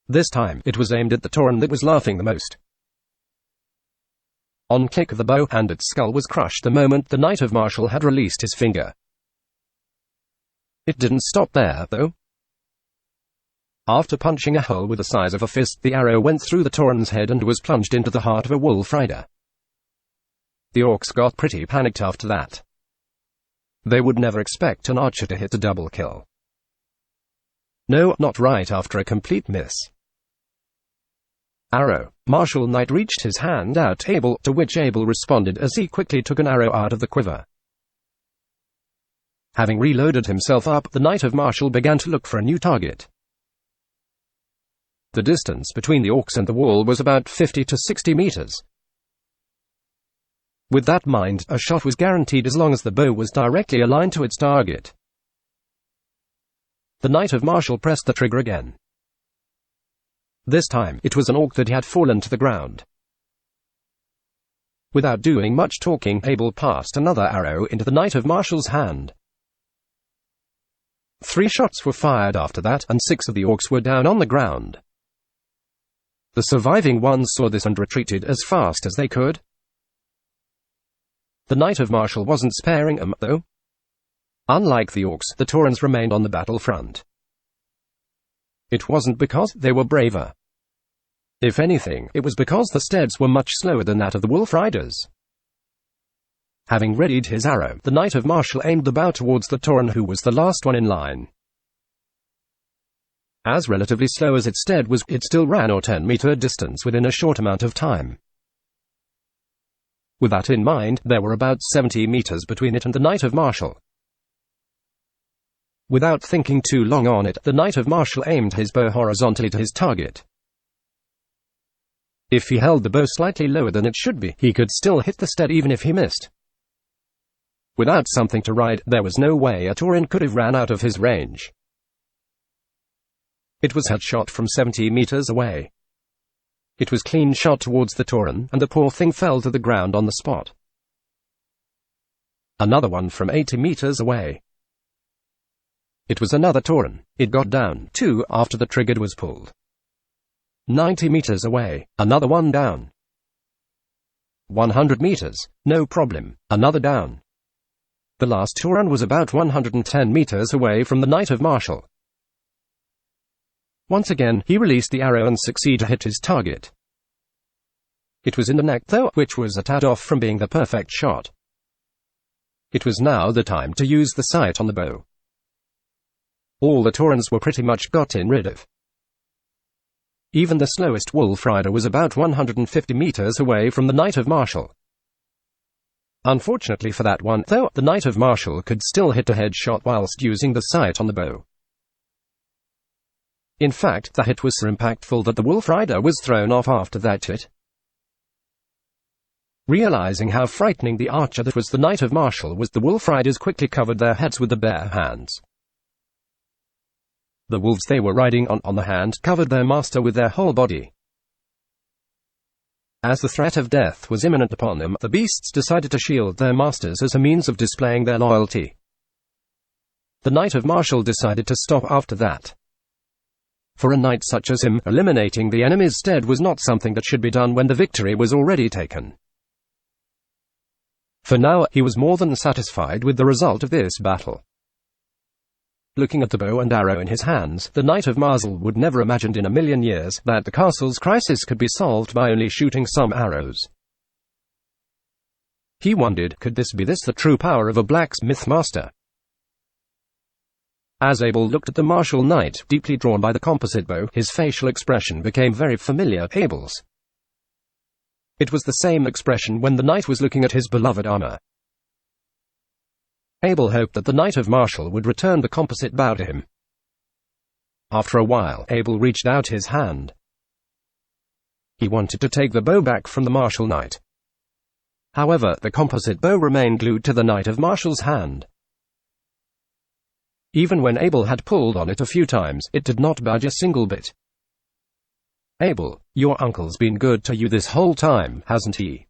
This time, it was aimed at the tauren that was laughing the most. On click of the bow, and its skull was crushed the moment the Knight of Martial had released his finger. It didn't stop there, though. After punching a hole with the size of a fist, the arrow went through the tauren's head and was plunged into the heart of a wolf rider. The orcs got pretty panicked after that. They would never expect an archer to hit a double kill. No, not right after a complete miss. Arrow. Martial Knight reached his hand out, Abel, to which Abel responded as he quickly took an arrow out of the quiver. Having reloaded himself up, the Knight of Martial began to look for a new target. The distance between the orcs and the wall was about 50 to 60 meters. With that in mind, a shot was guaranteed as long as the bow was directly aligned to its target. The Knight of Martial pressed the trigger again. This time, it was an orc that had fallen to the ground. Without doing much talking, Abel passed another arrow into the Knight of Martial's hand. 3 shots were fired after that, and 6 of the orcs were down on the ground. The surviving ones saw this and retreated as fast as they could. The Knight of Martial wasn't sparing them, though. Unlike the orcs, the taurens remained on the battlefront. It wasn't because they were braver. If anything, it was because the steads were much slower than that of the wolf riders. Having readied his arrow, the Knight of Martial aimed the bow towards the tauren who was the last one in line. As relatively slow as its stead was, it still ran a 10-meter distance within a short amount of time. With that in mind, there were about 70 meters between it and the Knight of Martial. Without thinking too long on it, the Knight of Martial aimed his bow horizontally to his target. If he held the bow slightly lower than it should be, he could still hit the stead even if he missed. Without something to ride, there was no way a tauren could have ran out of his range. It was headshot from 70 meters away. It was clean shot towards the tauren, and the poor thing fell to the ground on the spot. Another one from 80 meters away. It was another tauren. It got down, too, after the trigger was pulled. 90 meters away, another one down. 100 meters, no problem, another down. The last tauren was about 110 meters away from the Knight of Martial. Once again, he released the arrow and succeeded to hit his target. It was in the neck, though, which was a tad off from being the perfect shot. It was now the time to use the sight on the bow. All the taurens were pretty much gotten rid of. Even the slowest wolf rider was about 150 meters away from the Knight of Martial. Unfortunately for that one, though, the Knight of Martial could still hit a headshot whilst using the sight on the bow. In fact, the hit was so impactful that the wolf rider was thrown off after that hit. Realizing how frightening the archer that was the Knight of Martial was, the wolf riders quickly covered their heads with their bare hands. The wolves they were riding on the hand covered their master with their whole body. As the threat of death was imminent upon them, the beasts decided to shield their masters as a means of displaying their loyalty. The Knight of Martial decided to stop after that. For a knight such as him, eliminating the enemy's stead was not something that should be done when the victory was already taken. For now, he was more than satisfied with the result of this battle. Looking at the bow and arrow in his hands, the Knight of Martial would never imagined in a million years that the castle's crisis could be solved by only shooting some arrows. He wondered, could this be the true power of a blacksmith master? As Abel looked at the martial knight, deeply drawn by the composite bow, his facial expression became very familiar. Abel's. It was the same expression when the knight was looking at his beloved armor. Abel hoped that the Knight of Martial would return the composite bow to him. After a while, Abel reached out his hand. He wanted to take the bow back from the martial knight. However, the composite bow remained glued to the Knight of Martial's hand. Even when Abel had pulled on it a few times, it did not budge a single bit. "Abel, your uncle's been good to you this whole time, hasn't he?"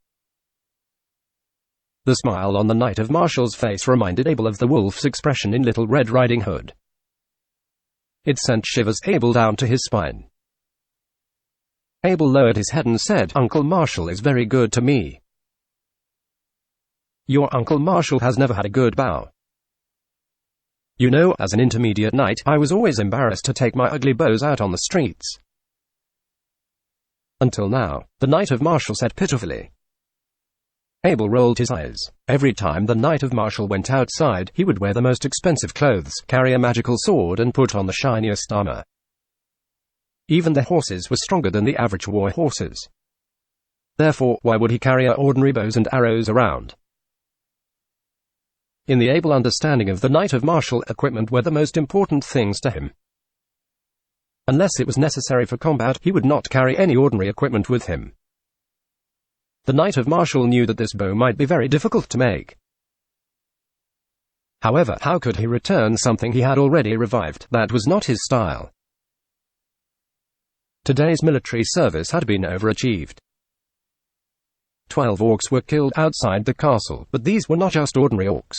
The smile on the Knight of Martial's face reminded Abel of the wolf's expression in Little Red Riding Hood. It sent shivers Abel down to his spine. Abel lowered his head and said, "Uncle Martial is very good to me." "Your Uncle Martial has never had a good bow. You know, as an intermediate knight, I was always embarrassed to take my ugly bows out on the streets." "Until now," the Knight of Martial said pitifully. Abel rolled his eyes. Every time the Knight of Martial went outside, he would wear the most expensive clothes, carry a magical sword, and put on the shiniest armor. Even the horses were stronger than the average war horses. Therefore, why would he carry ordinary bows and arrows around? In the Abel understanding of the Knight of Martial, equipment were the most important things to him. Unless it was necessary for combat, he would not carry any ordinary equipment with him. The Knight of Martial knew that this bow might be very difficult to make. However, how could he return something he had already revived? That was not his style. Today's military service had been overachieved. 12 orcs were killed outside the castle, but these were not just ordinary orcs.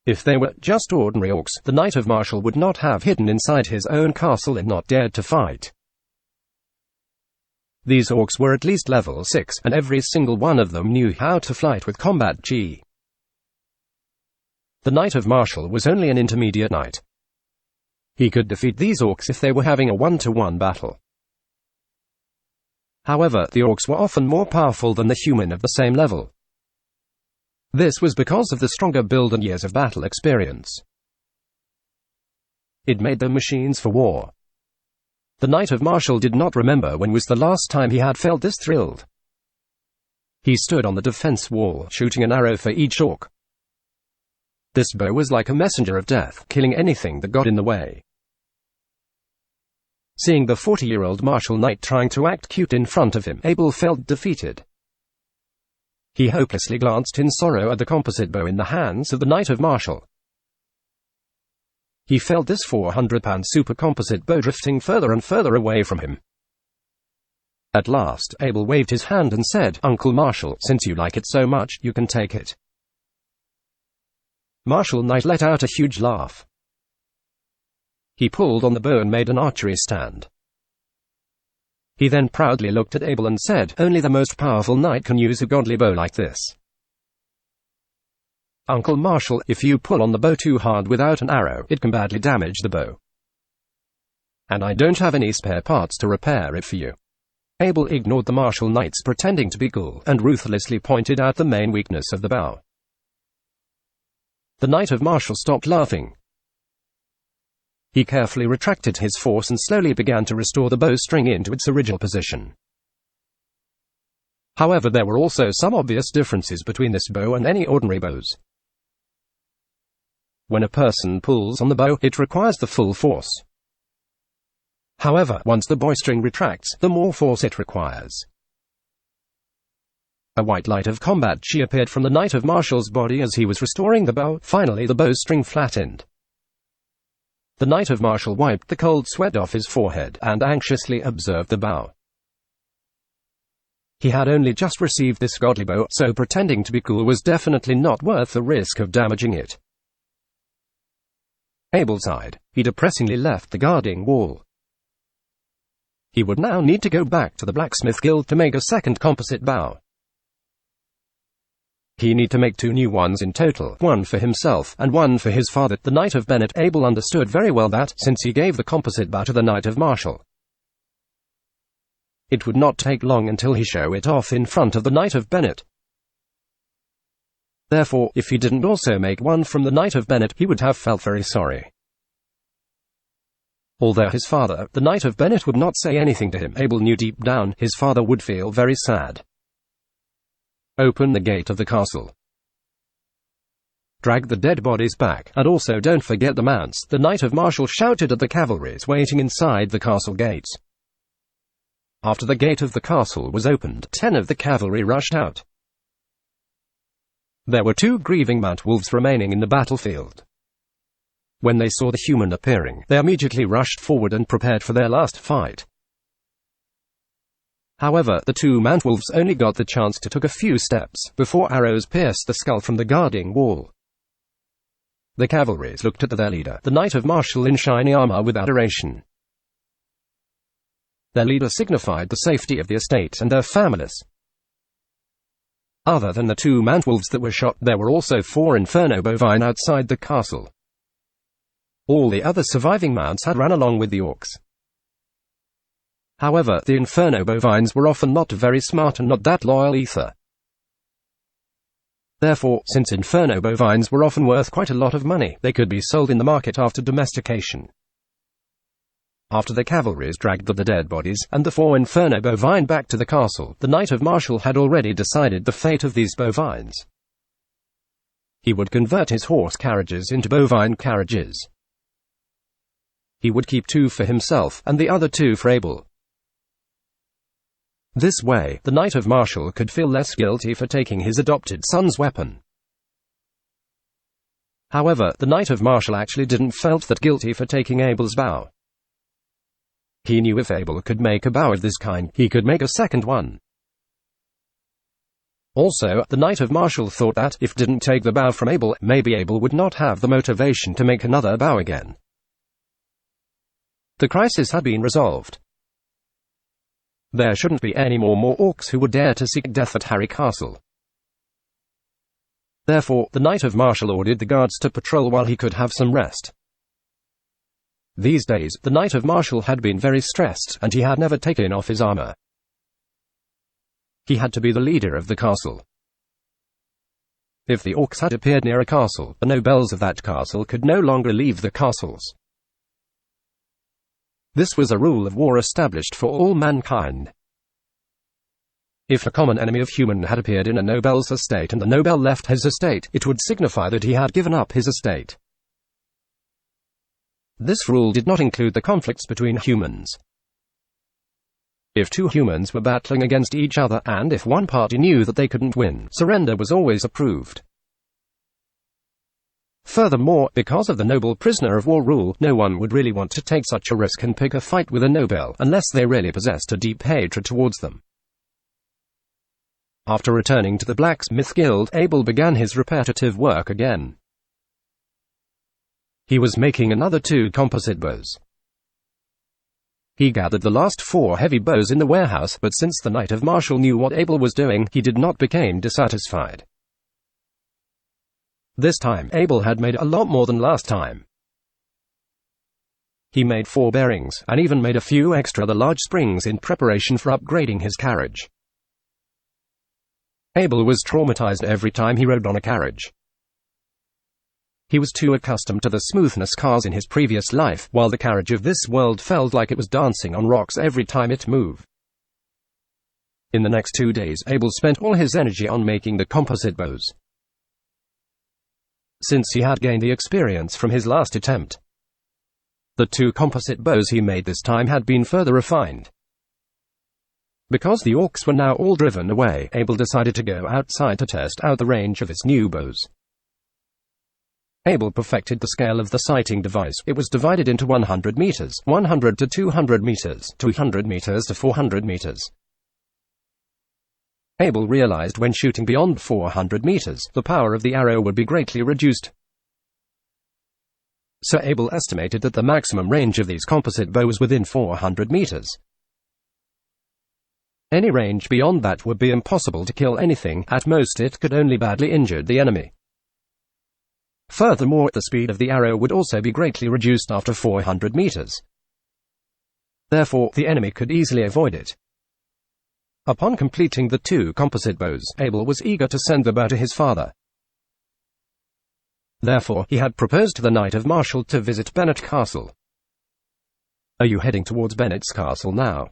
If they were just ordinary orcs, the Knight of Martial would not have hidden inside his own castle and not dared to fight. These orcs were at least level 6, and every single one of them knew how to fight with combat G. The Knight of Martial was only an intermediate knight. He could defeat these orcs if they were having a 1-to-1 battle. However, the orcs were often more powerful than the human of the same level. This was because of the stronger build and years of battle experience. It made them machines for war. The Knight of Martial did not remember when was the last time he had felt this thrilled. He stood on the defense wall, shooting an arrow for each orc. This bow was like a messenger of death, killing anything that got in the way. Seeing the 40-year-old martial knight trying to act cute in front of him, Abel felt defeated. He hopelessly glanced in sorrow at the composite bow in the hands of the Knight of Martial. He felt this 400-pound super composite bow drifting further and further away from him. At last, Abel waved his hand and said, "Uncle Martial, since you like it so much, you can take it." Martial Knight let out a huge laugh. He pulled on the bow and made an archery stand. He then proudly looked at Abel and said, "Only the most powerful knight can use a godly bow like this. Uncle Martial, if you pull on the bow too hard without an arrow, it can badly damage the bow. And I don't have any spare parts to repair it for you." Abel ignored the martial knight's pretending to be cool, and ruthlessly pointed out the main weakness of the bow. The Knight of Martial stopped laughing. He carefully retracted his force and slowly began to restore the bowstring into its original position. However, there were also some obvious differences between this bow and any ordinary bows. When a person pulls on the bow, it requires the full force. However, once the bowstring retracts, the more force it requires. A white light of combat chi appeared from the Knight of Martial's body as he was restoring the bow. Finally, the bowstring flattened. The Knight of Martial wiped the cold sweat off his forehead and anxiously observed the bow. He had only just received this godly bow, so pretending to be cool was definitely not worth the risk of damaging it. Abel sighed. He depressingly left the guarding wall. He would now need to go back to the blacksmith guild to make a second composite bow. He need to make 2 new ones in total, one for himself, and one for his father, the Knight of Bennett. Abel understood very well that, since he gave the composite bow to the Knight of Martial, it would not take long until he show it off in front of the Knight of Bennett. Therefore, if he didn't also make one from the Knight of Bennet, he would have felt very sorry. Although his father, the Knight of Bennet, would not say anything to him, Abel knew deep down his father would feel very sad. Open the gate of the castle. Drag the dead bodies back, and also don't forget the mounts, the Knight of Marshall shouted at the cavalries waiting inside the castle gates. After the gate of the castle was opened, 10 of the cavalry rushed out. There were 2 grieving mount wolves remaining in the battlefield. When they saw the human appearing, they immediately rushed forward and prepared for their last fight. However, the 2 mount wolves only got the chance to take a few steps before arrows pierced the skull from the guarding wall. The cavalries looked at their leader, the Knight of Marshall in shiny armor, with adoration. Their leader signified the safety of the estate and their families. Other than the 2 mount wolves that were shot, there were also 4 inferno bovine outside the castle. All the other surviving mounts had ran along with the orcs. However, the inferno bovines were often not very smart and not that loyal either. Therefore, since inferno bovines were often worth quite a lot of money, they could be sold in the market after domestication. After the cavalries dragged the dead bodies and the 4 inferno bovine back to the castle, the Knight of Marshall had already decided the fate of these bovines. He would convert his horse carriages into bovine carriages. He would keep 2 for himself and the other 2 for Abel. This way, the Knight of Marshall could feel less guilty for taking his adopted son's weapon. However, the Knight of Marshall actually didn't felt that guilty for taking Abel's bow. He knew if Abel could make a bow of this kind, he could make a second one. Also, the Knight of Marshall thought that if didn't take the bow from Abel, maybe Abel would not have the motivation to make another bow again. The crisis had been resolved. There shouldn't be any more orcs who would dare to seek death at Harry Castle. Therefore, the Knight of Marshall ordered the guards to patrol while he could have some rest. These days, the Knight of Marshall had been very stressed, and he had never taken off his armor. He had to be the leader of the castle. If the orcs had appeared near a castle, the nobles of that castle could no longer leave the castles. This was a rule of war established for all mankind. If a common enemy of human had appeared in a noble's estate and the noble left his estate, it would signify that he had given up his estate. This rule did not include the conflicts between humans. If 2 humans were battling against each other, and if one party knew that they couldn't win, surrender was always approved. Furthermore, because of the noble prisoner of war rule, no one would really want to take such a risk and pick a fight with a noble, unless they really possessed a deep hatred towards them. After returning to the blacksmith guild, Abel began his repetitive work again. He was making another 2 composite bows. He gathered the last 4 heavy bows in the warehouse, but since the Knight of Marshall knew what Abel was doing, he did not become dissatisfied. This time, Abel had made a lot more than last time. He made 4 bearings, and even made a few extra large springs in preparation for upgrading his carriage. Abel was traumatized every time he rode on a carriage. He was too accustomed to the smoothness cars in his previous life, while the carriage of this world felt like it was dancing on rocks every time it moved. In the next 2 days, Abel spent all his energy on making the composite bows. Since he had gained the experience from his last attempt, the 2 composite bows he made this time had been further refined. Because the orcs were now all driven away, Abel decided to go outside to test out the range of his new bows. Abel perfected the scale of the sighting device. It was divided into 100 meters, 100 to 200 meters, 200 meters to 400 meters. Abel realized when shooting beyond 400 meters, the power of the arrow would be greatly reduced. So Abel estimated that the maximum range of these composite bows was within 400 meters. Any range beyond that would be impossible to kill anything, at most it could only badly injure the enemy. Furthermore, the speed of the arrow would also be greatly reduced after 400 meters. Therefore, the enemy could easily avoid it. Upon completing the 2 composite bows, Abel was eager to send the bow to his father. Therefore, he had proposed to the Knight of Marshall to visit Bennet Castle. Are you heading towards Bennet's castle now?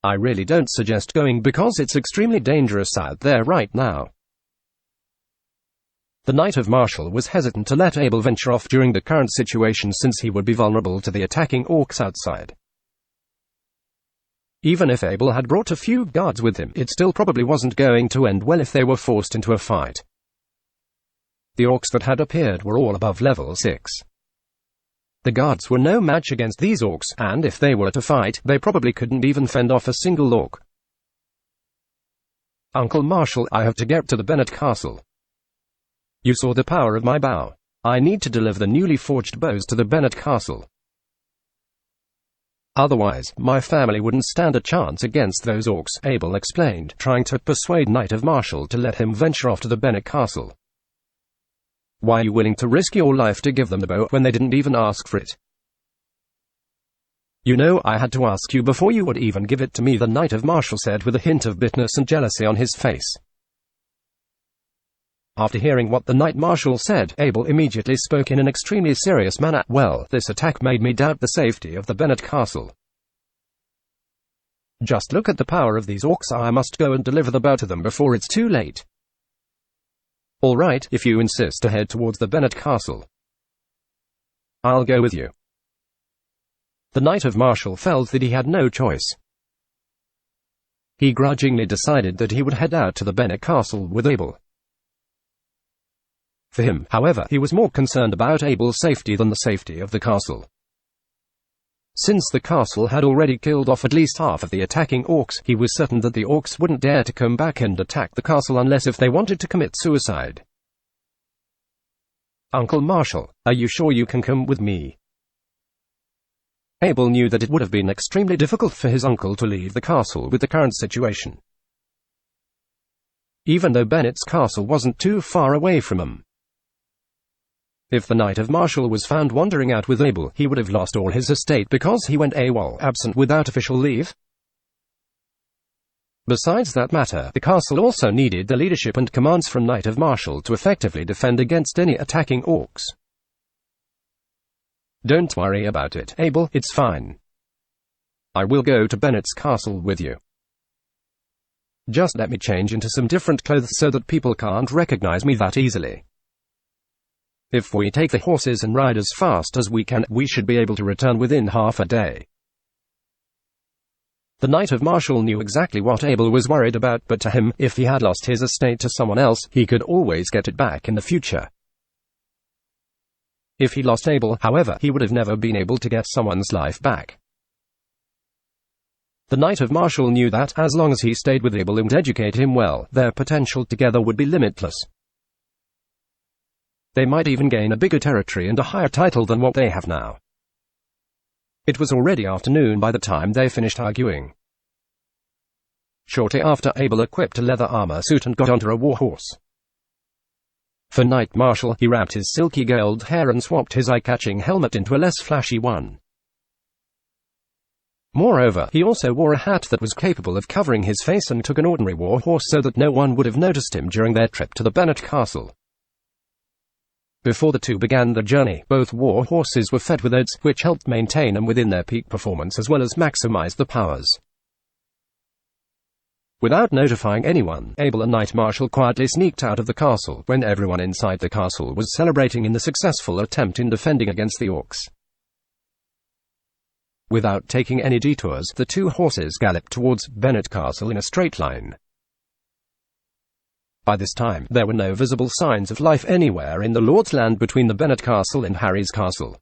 I really don't suggest going because it's extremely dangerous out there right now. The Knight of Marshall was hesitant to let Abel venture off during the current situation since he would be vulnerable to the attacking orcs outside. Even if Abel had brought a few guards with him, it still probably wasn't going to end well if they were forced into a fight. The orcs that had appeared were all above level 6. The guards were no match against these orcs, and if they were to fight, they probably couldn't even fend off a single orc. Uncle Marshall, I have to get to the Bennet Castle. You saw the power of my bow. I need to deliver the newly forged bows to the Bennet Castle. Otherwise, my family wouldn't stand a chance against those orcs, Abel explained, trying to persuade Knight of Marshall to let him venture off to the Bennet Castle. Why are you willing to risk your life to give them the bow when they didn't even ask for it? You know, I had to ask you before you would even give it to me, the Knight of Marshall said with a hint of bitterness and jealousy on his face. After hearing what the Knight Marshal said, Abel immediately spoke in an extremely serious manner. Well, this attack made me doubt the safety of the Bennet Castle. Just look at the power of these orcs. I must go and deliver the bow to them before it's too late. All right, if you insist to head towards the Bennet Castle. I'll go with you. The Knight of Marshall felt that he had no choice. He grudgingly decided that he would head out to the Bennet Castle with Abel. For him, however, he was more concerned about Abel's safety than the safety of the castle. Since the castle had already killed off at least half of the attacking orcs, he was certain that the orcs wouldn't dare to come back and attack the castle unless if they wanted to commit suicide. Uncle Marshall, are you sure you can come with me? Abel knew that it would have been extremely difficult for his uncle to leave the castle with the current situation. Even though Bennet's castle wasn't too far away from him. If the Knight of Marshall was found wandering out with Abel, he would have lost all his estate because he went AWOL, absent without official leave. Besides that matter, the castle also needed the leadership and commands from Knight of Marshall to effectively defend against any attacking orcs. Don't worry about it, Abel, it's fine. I will go to Bennet's castle with you. Just let me change into some different clothes so that people can't recognize me that easily. If we take the horses and ride as fast as we can, we should be able to return within half a day. The Knight of Marshall knew exactly what Abel was worried about, but to him, if he had lost his estate to someone else, he could always get it back in the future. If he lost Abel, however, he would have never been able to get someone's life back. The Knight of Marshall knew that, as long as he stayed with Abel and educated him well, their potential together would be limitless. They might even gain a bigger territory and a higher title than what they have now. It was already afternoon by the time they finished arguing. Shortly after, Abel equipped a leather armor suit and got onto a war horse. For Knight Marshall, he wrapped his silky gold hair and swapped his eye-catching helmet into a less flashy one. Moreover, he also wore a hat that was capable of covering his face and took an ordinary war horse so that no one would have noticed him during their trip to the Bennet Castle. Before the two began the journey, both war horses were fed with oats, which helped maintain them within their peak performance as well as maximize the powers. Without notifying anyone, Abel and Knight Marshall quietly sneaked out of the castle when everyone inside the castle was celebrating in the successful attempt in defending against the orcs. Without taking any detours, the two horses galloped towards Bennet Castle in a straight line. By this time, there were no visible signs of life anywhere in the Lord's Land between the Bennet Castle and Harry's Castle.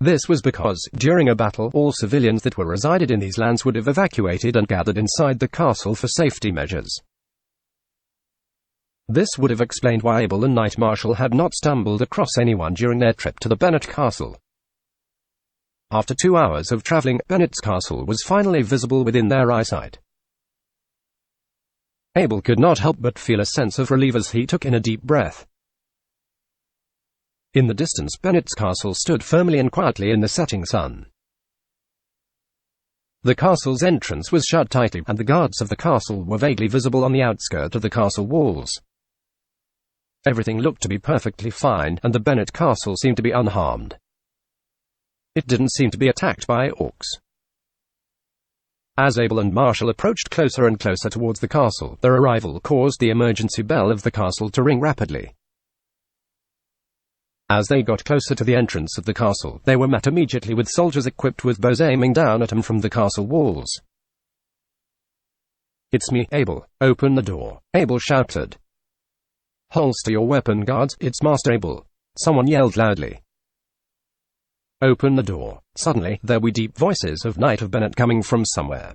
This was because, during a battle, all civilians that were resided in these lands would have evacuated and gathered inside the castle for safety measures. This would have explained why Abel and Knight Marshall had not stumbled across anyone during their trip to the Bennet Castle. After 2 hours of traveling, Bennet's castle was finally visible within their eyesight. Abel could not help but feel a sense of relief as he took in a deep breath. In the distance, Bennet's castle stood firmly and quietly in the setting sun. The castle's entrance was shut tightly, and the guards of the castle were vaguely visible on the outskirts of the castle walls. Everything looked to be perfectly fine, and the Bennett castle seemed to be unharmed. It didn't seem to be attacked by orcs. As Abel and Marshall approached closer and closer towards the castle, their arrival caused the emergency bell of the castle to ring rapidly. As they got closer to the entrance of the castle, they were met immediately with soldiers equipped with bows aiming down at them from the castle walls. "It's me, Abel. Open the door," Abel shouted. "Holster your weapon, guards, it's Master Abel," someone yelled loudly. "Open the door." Suddenly, there were deep voices of Knight of Bennett coming from somewhere.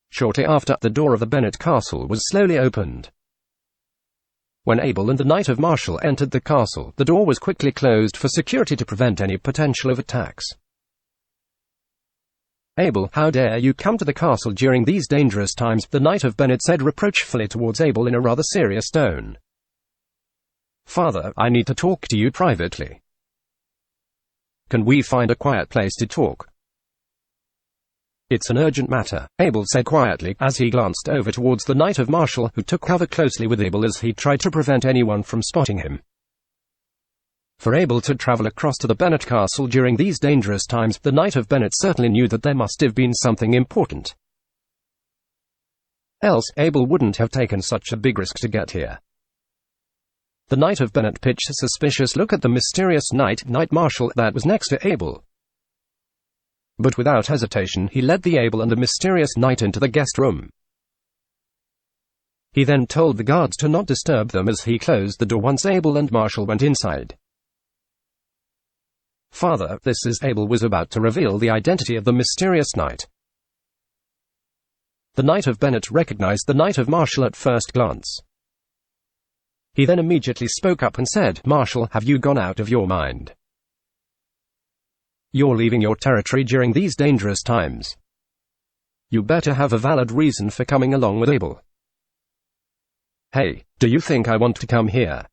Shortly after, the door of the Bennett castle was slowly opened. When Abel and the Knight of Marshall entered the castle, the door was quickly closed for security to prevent any potential of attacks. "Abel, how dare you come to the castle during these dangerous times?" the Knight of Bennett said reproachfully towards Abel in a rather serious tone. "Father, I need to talk to you privately. Can we find a quiet place to talk?" "It's an urgent matter," Abel said quietly, as he glanced over towards the Knight of Marshall, who took cover closely with Abel as he tried to prevent anyone from spotting him. For Abel to travel across to the Bennett castle during these dangerous times, the Knight of Bennett certainly knew that there must have been something important. Else, Abel wouldn't have taken such a big risk to get here. The Knight of Bennett pitched a suspicious look at the mysterious Knight Marshall that was next to Abel. But without hesitation, he led the Abel and the mysterious Knight into the guest room. He then told the guards to not disturb them as he closed the door once Abel and Marshall went inside. "Father, this is..." Abel was about to reveal the identity of the mysterious Knight. The Knight of Bennett recognized the Knight of Marshall at first glance. He then immediately spoke up and said, "Marshall, have you gone out of your mind? You're leaving your territory during these dangerous times. You better have a valid reason for coming along with Abel." "Hey, do you think I want to come here?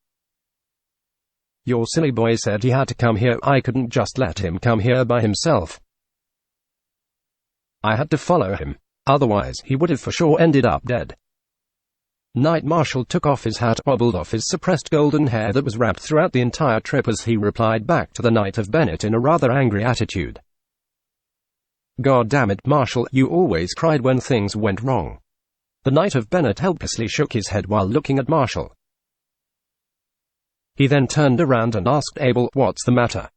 Your silly boy said he had to come here. I couldn't just let him come here by himself. I had to follow him. Otherwise, he would have for sure ended up dead." Knight Marshall took off his hat, wobbled off his suppressed golden hair that was wrapped throughout the entire trip as he replied back to the Knight of Bennett in a rather angry attitude. "God damn it, Marshall, you always cried when things went wrong." The Knight of Bennett helplessly shook his head while looking at Marshall. He then turned around and asked Abel, "What's the matter?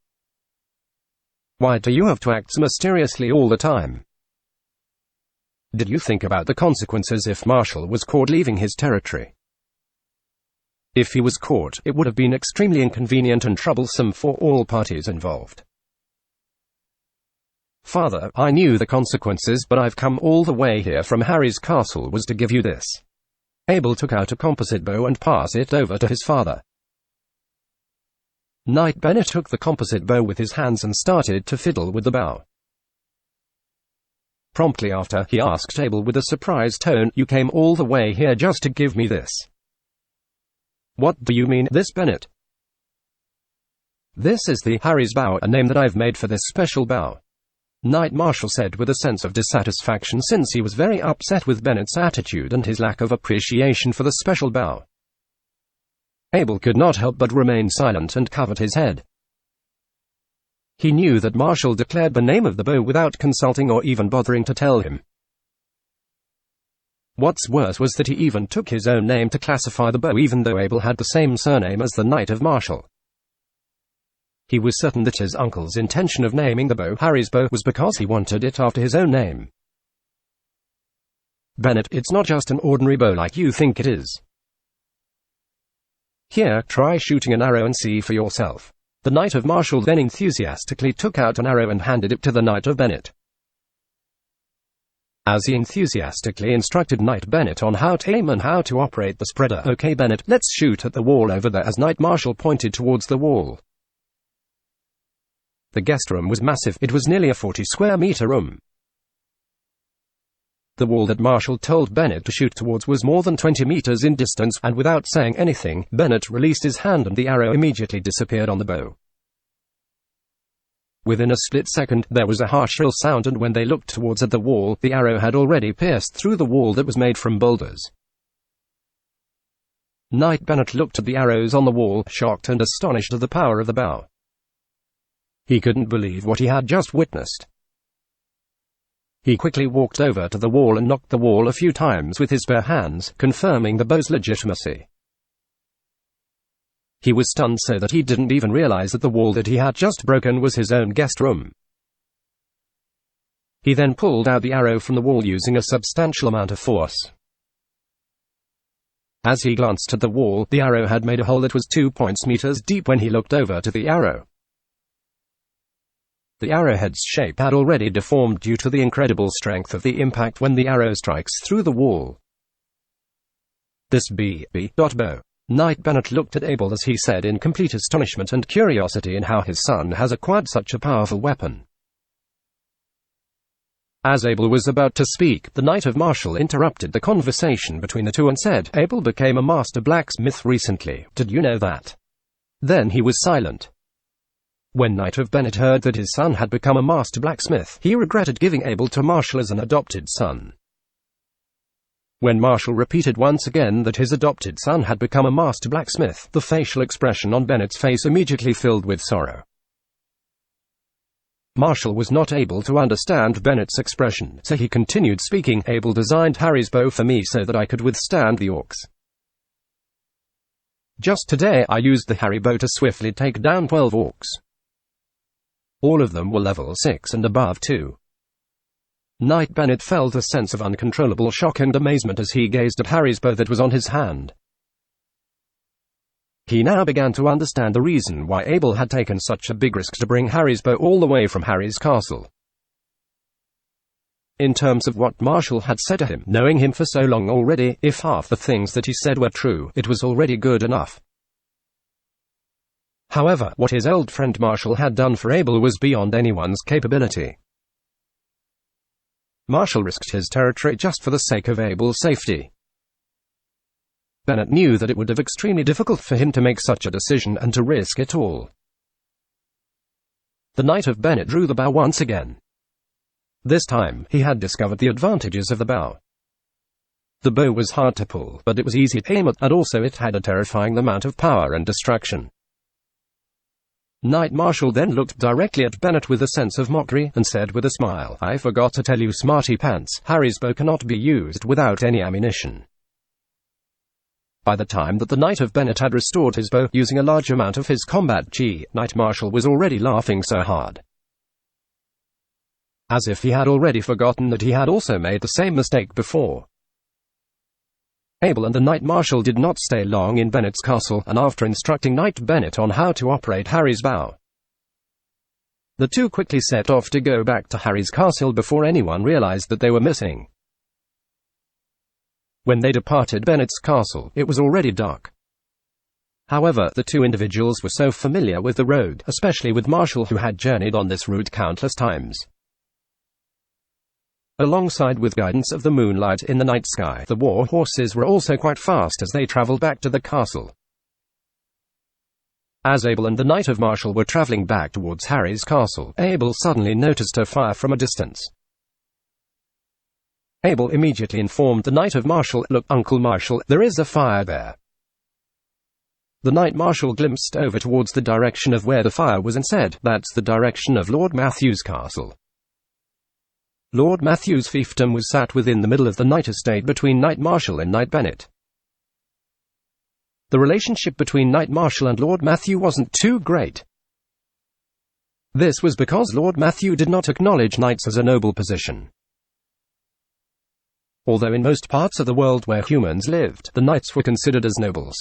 Why do you have to act so mysteriously all the time? Did you think about the consequences if Marshall was caught leaving his territory? If he was caught, it would have been extremely inconvenient and troublesome for all parties involved." "Father, I knew the consequences, but I've come all the way here from Harry's castle was to give you this." Abel took out a composite bow and passed it over to his father. Knight Bennett took the composite bow with his hands and started to fiddle with the bow. Promptly after, he asked Abel with a surprised tone, "You came all the way here just to give me this? What do you mean, this, Bennett?" "This is the Harry's bow, a name that I've made for this special bow," Knight Marshall said with a sense of dissatisfaction since he was very upset with Bennett's attitude and his lack of appreciation for the special bow. Abel could not help but remain silent and covered his head. He knew that Marshall declared the name of the bow without consulting or even bothering to tell him. What's worse was that he even took his own name to classify the bow, even though Abel had the same surname as the Knight of Marshall. He was certain that his uncle's intention of naming the bow Harry's bow was because he wanted it after his own name. "Bennett, it's not just an ordinary bow like you think it is. Here, try shooting an arrow and see for yourself." The Knight of Marshall then enthusiastically took out an arrow and handed it to the Knight of Bennett. As he enthusiastically instructed Knight Bennett on how to aim and how to operate the spreader. "Okay, Bennett, let's shoot at the wall over there," as Knight Marshall pointed towards the wall. The guest room was massive. It was nearly a 40-square-meter room. The wall that Marshall told Bennett to shoot towards was more than 20 meters in distance, and without saying anything, Bennett released his hand and the arrow immediately disappeared on the bow. Within a split second, there was a harsh shrill sound, and when they looked towards the wall, the arrow had already pierced through the wall that was made from boulders. Knight Bennett looked at the arrows on the wall, shocked and astonished at the power of the bow. He couldn't believe what he had just witnessed. He quickly walked over to the wall and knocked the wall a few times with his bare hands, confirming the bow's legitimacy. He was stunned so that he didn't even realize that the wall that he had just broken was his own guest room. He then pulled out the arrow from the wall using a substantial amount of force. As he glanced at the wall, the arrow had made a hole that was 2 meters deep when he looked over to the arrow. The arrowhead's shape had already deformed due to the incredible strength of the impact when the arrow strikes through the wall. This bow. Knight Bennett looked at Abel as he said in complete astonishment and curiosity in how his son has acquired such a powerful weapon. As Abel was about to speak, the Knight of Marshall interrupted the conversation between the two and said, "Abel became a master blacksmith recently, did you know that?" Then he was silent. When Knight of Bennett heard that his son had become a master blacksmith, he regretted giving Abel to Marshall as an adopted son. When Marshall repeated once again that his adopted son had become a master blacksmith, the facial expression on Bennett's face immediately filled with sorrow. Marshall was not able to understand Bennett's expression, so he continued speaking. "Abel designed Harry's bow for me so that I could withstand the orcs. Just today I used the Harry bow to swiftly take down 12 orcs. All of them were level 6 and above too." Knight Bennett felt a sense of uncontrollable shock and amazement as he gazed at Harry's bow that was on his hand. He now began to understand the reason why Abel had taken such a big risk to bring Harry's bow all the way from Harry's castle. In terms of what Marshall had said to him, knowing him for so long already, if half the things that he said were true, it was already good enough. However, what his old friend Marshall had done for Abel was beyond anyone's capability. Marshall risked his territory just for the sake of Abel's safety. Bennett knew that it would be extremely difficult for him to make such a decision and to risk it all. The Knight of Bennett drew the bow once again. This time, he had discovered the advantages of the bow. The bow was hard to pull, but it was easy to aim at, and also it had a terrifying amount of power and distraction. Knight Marshall then looked directly at Bennett with a sense of mockery, and said with a smile, "I forgot to tell you, smarty pants, Harry's bow cannot be used without any ammunition." By the time that the Knight of Bennett had restored his bow, using a large amount of his combat chi, Knight Marshall was already laughing so hard, as if he had already forgotten that he had also made the same mistake before. Abel and the Knight Marshall did not stay long in Bennett's castle, and after instructing Knight Bennett on how to operate Harry's bow, the two quickly set off to go back to Harry's castle before anyone realized that they were missing. When they departed Bennett's castle, it was already dark. However, the two individuals were so familiar with the road, especially with Marshall who had journeyed on this route countless times. Alongside with guidance of the moonlight in the night sky, the war horses were also quite fast as they traveled back to the castle. As Abel and the Knight of Marshall were traveling back towards Harry's castle, Abel suddenly noticed a fire from a distance. Abel immediately informed the Knight of Marshall, "Look, Uncle Marshall, there is a fire there." The Knight Marshall glimpsed over towards the direction of where the fire was and said, "That's the direction of Lord Matthew's castle." Lord Matthew's fiefdom was sat within the middle of the Knight estate between Knight Marshall and Knight Bennett. The relationship between Knight Marshall and Lord Matthew wasn't too great. This was because Lord Matthew did not acknowledge knights as a noble position. Although in most parts of the world where humans lived, the knights were considered as nobles.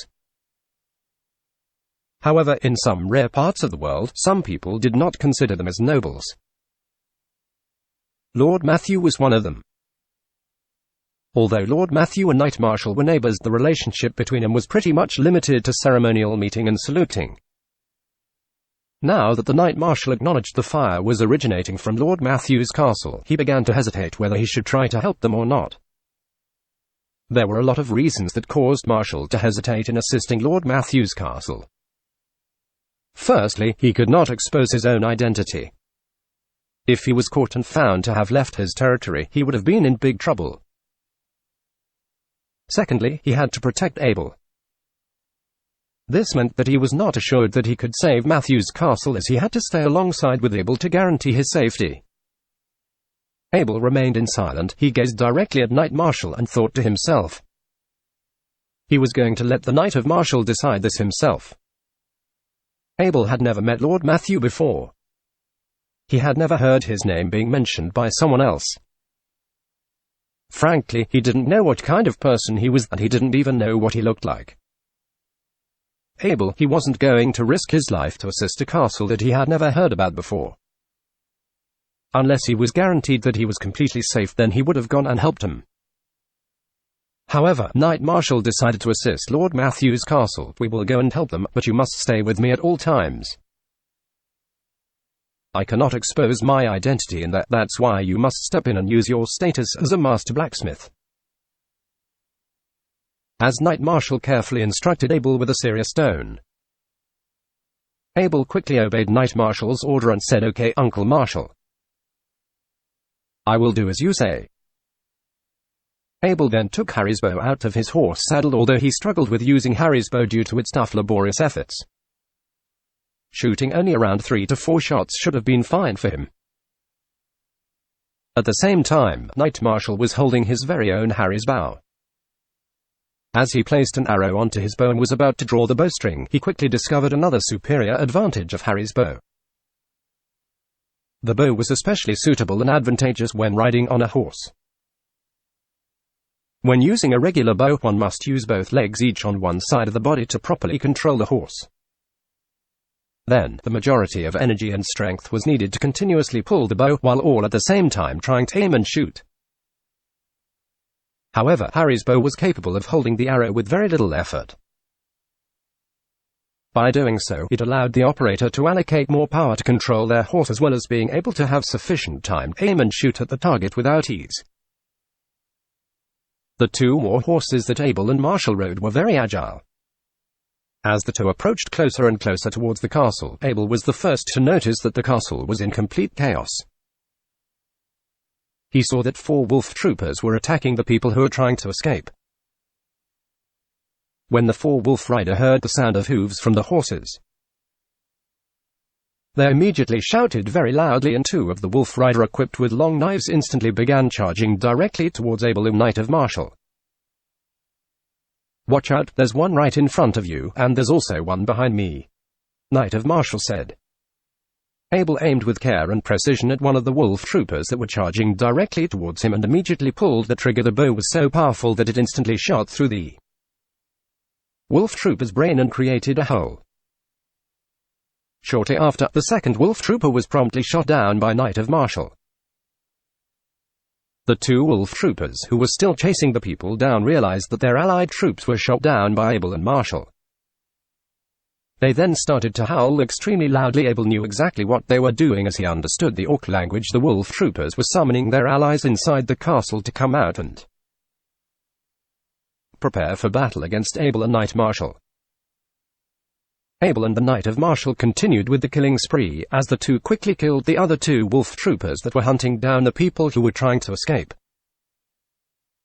However, in some rare parts of the world, some people did not consider them as nobles. Lord Matthew was one of them. Although Lord Matthew and Knight Marshall were neighbors, the relationship between them was pretty much limited to ceremonial meeting and saluting. Now that the Knight Marshall acknowledged the fire was originating from Lord Matthew's castle, he began to hesitate whether he should try to help them or not. There were a lot of reasons that caused Marshall to hesitate in assisting Lord Matthew's castle. Firstly, he could not expose his own identity. If he was caught and found to have left his territory, he would have been in big trouble. Secondly, he had to protect Abel. This meant that he was not assured that he could save Matthew's castle, as he had to stay alongside with Abel to guarantee his safety. Abel remained silent. He gazed directly at Knight Marshall and thought to himself. He was going to let the Knight of Marshall decide this himself. Abel had never met Lord Matthew before. He had never heard his name being mentioned by someone else. Frankly, he didn't know what kind of person he was, and he didn't even know what he looked like. Abel, he wasn't going to risk his life to assist a castle that he had never heard about before. Unless he was guaranteed that he was completely safe, then he would have gone and helped him. However, Knight Marshall decided to assist Lord Matthew's castle. We will go and help them, but you must stay with me at all times. I cannot expose my identity in that's why you must step in and use your status as a master blacksmith. As Knight Marshall carefully instructed Abel with a serious tone. Abel quickly obeyed Knight Marshall's order and said, "Okay, Uncle Marshall. I will do as you say." Abel then took Harry's bow out of his horse saddle, although he struggled with using Harry's bow due to its tough, laborious efforts. Shooting only around 3 to 4 shots should have been fine for him. At the same time, Knight Marshall was holding his very own Harry's bow. As he placed an arrow onto his bow and was about to draw the bowstring, he quickly discovered another superior advantage of Harry's bow. The bow was especially suitable and advantageous when riding on a horse. When using a regular bow, one must use both legs each on one side of the body to properly control the horse. Then, the majority of energy and strength was needed to continuously pull the bow, while all at the same time trying to aim and shoot. However, Harry's bow was capable of holding the arrow with very little effort. By doing so, it allowed the operator to allocate more power to control their horse, as well as being able to have sufficient time to aim and shoot at the target without ease. The 2 war horses that Abel and Marshall rode were very agile. As the 2 approached closer and closer towards the castle, Abel was the first to notice that the castle was in complete chaos. He saw that 4 wolf troopers were attacking the people who were trying to escape. When the 4 wolf rider heard the sound of hooves from the horses, they immediately shouted very loudly, and 2 of the wolf rider equipped with long knives instantly began charging directly towards Abel and Knight of Marshall. "Watch out, there's one right in front of you, and there's also one behind me," Knight of Marshall said. Abel aimed with care and precision at one of the wolf troopers that were charging directly towards him and immediately pulled the trigger. The bow was so powerful that it instantly shot through the wolf trooper's brain and created a hole. Shortly after, the second wolf trooper was promptly shot down by Knight of Marshall. The 2 wolf troopers who were still chasing the people down realized that their allied troops were shot down by Abel and Marshall. They then started to howl extremely loudly. Abel knew exactly what they were doing, as he understood the orc language. The wolf troopers were summoning their allies inside the castle to come out and prepare for battle against Abel and Knight Marshall. Abel and the Knight of Marshall continued with the killing spree, as the 2 quickly killed the other 2 wolf troopers that were hunting down the people who were trying to escape.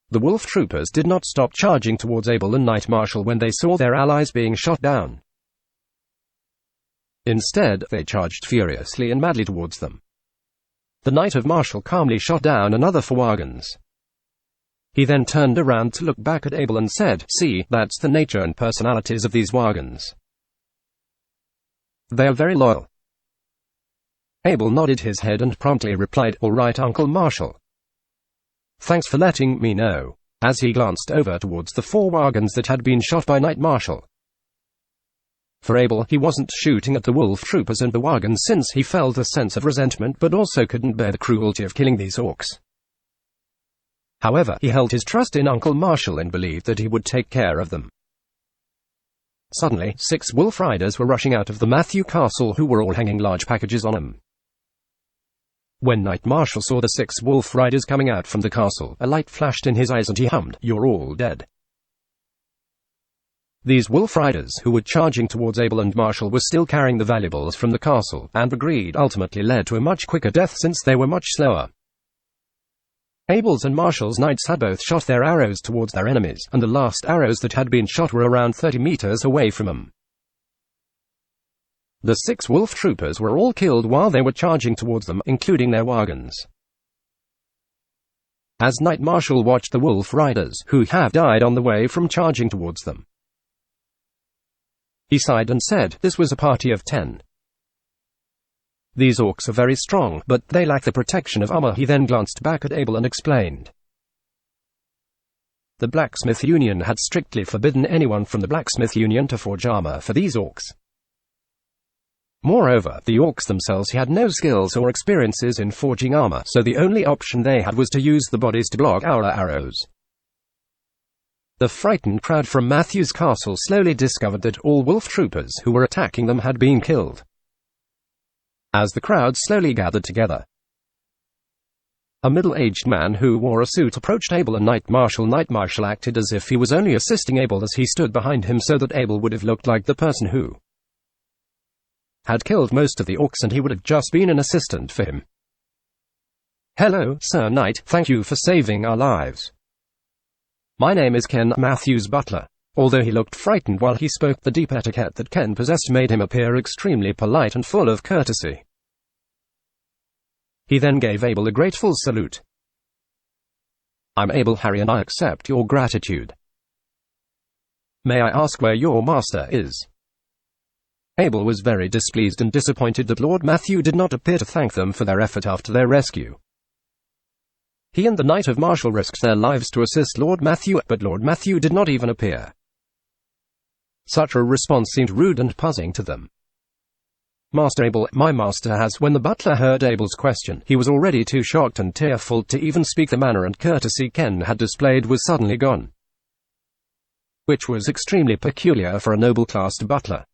The wolf troopers did not stop charging towards Abel and Knight Marshall when they saw their allies being shot down. Instead, they charged furiously and madly towards them. The Knight of Marshall calmly shot down another 4 wagons. He then turned around to look back at Abel and said, "See, that's the nature and personalities of these wagons. They are very loyal." Abel nodded his head and promptly replied, "All right, Uncle Marshall. Thanks for letting me know," as he glanced over towards the 4 wagons that had been shot by Knight Marshall. For Abel, he wasn't shooting at the wolf troopers and the wagons, since he felt a sense of resentment but also couldn't bear the cruelty of killing these orcs. However, he held his trust in Uncle Marshall and believed that he would take care of them. Suddenly, 6 wolf riders were rushing out of the Matthew castle, who were all hanging large packages on them. When Knight Marshall saw the 6 wolf riders coming out from the castle, a light flashed in his eyes and he hummed, "You're all dead." These wolf riders, who were charging towards Abel and Marshall, were still carrying the valuables from the castle, and the greed ultimately led to a much quicker death since they were much slower. Abel's and Marshall's knights had both shot their arrows towards their enemies, and the last arrows that had been shot were around 30 meters away from them. The 6 wolf troopers were all killed while they were charging towards them, including their wagons. As Knight Marshal watched the wolf riders, who have died on the way from charging towards them, he sighed and said, "This was a party of 10. These orcs are very strong, but they lack the protection of armor." He then glanced back at Abel and explained. The Blacksmith Union had strictly forbidden anyone from the Blacksmith Union to forge armor for these orcs. Moreover, the orcs themselves had no skills or experiences in forging armor, so the only option they had was to use the bodies to block our arrows. The frightened crowd from Matthew's castle slowly discovered that all wolf troopers who were attacking them had been killed. As the crowd slowly gathered together, a middle-aged man who wore a suit approached Abel and Knight Marshal. Knight Marshal acted as if he was only assisting Abel as he stood behind him so that Abel would have looked like the person who had killed most of the orcs and he would have just been an assistant for him. "Hello, Sir Knight, thank you for saving our lives. My name is Ken, Matthew's butler." Although he looked frightened while he spoke, the deep etiquette that Ken possessed made him appear extremely polite and full of courtesy. He then gave Abel a grateful salute. "I'm Abel Harry and I accept your gratitude. May I ask where your master is?" Abel was very displeased and disappointed that Lord Matthew did not appear to thank them for their effort after their rescue. He and the Knight of Marshal risked their lives to assist Lord Matthew, but Lord Matthew did not even appear. Such a response seemed rude and puzzling to them. "Master Abel, my master has..." When the butler heard Abel's question, he was already too shocked and tearful to even speak. The manner and courtesy Ken had displayed was suddenly gone, which was extremely peculiar for a noble-classed butler.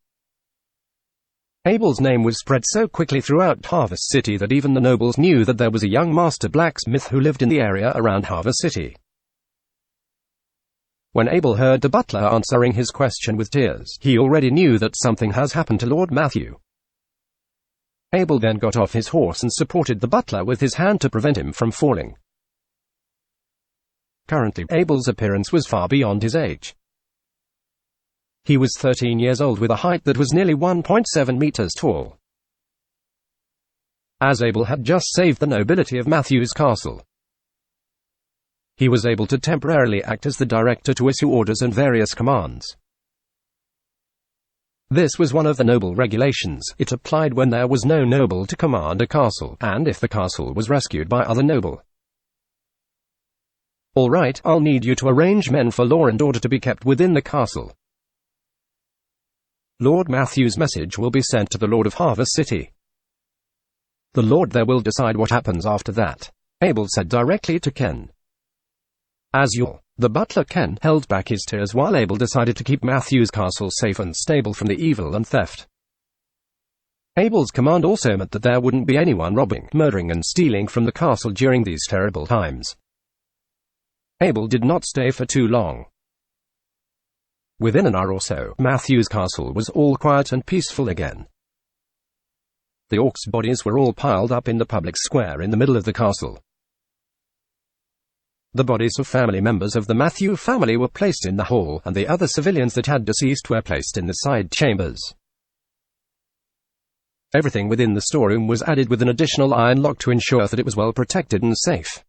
Abel's name was spread so quickly throughout Harvest City that even the nobles knew that there was a young master blacksmith who lived in the area around Harvest City. When Abel heard the butler answering his question with tears, he already knew that something has happened to Lord Matthew. Abel then got off his horse and supported the butler with his hand to prevent him from falling. Currently, Abel's appearance was far beyond his age. He was 13 years old with a height that was nearly 1.7 meters tall. As Abel had just saved the nobility of Matthew's castle, he was able to temporarily act as the director to issue orders and various commands. This was one of the noble regulations. It applied when there was no noble to command a castle, and if the castle was rescued by other noble. "All right, I'll need you to arrange men for law and order to be kept within the castle. Lord Matthew's message will be sent to the Lord of Harvest City. The Lord there will decide what happens after that," Abel said directly to Ken. As usual, the butler Ken held back his tears while Abel decided to keep Matthew's castle safe and stable from the evil and theft. Abel's command also meant that there wouldn't be anyone robbing, murdering and stealing from the castle during these terrible times. Abel did not stay for too long. Within an hour or so, Matthew's castle was all quiet and peaceful again. The orcs' bodies were all piled up in the public square in the middle of the castle. The bodies of family members of the Matthew family were placed in the hall, and the other civilians that had deceased were placed in the side chambers. Everything within the storeroom was added with an additional iron lock to ensure that it was well protected and safe.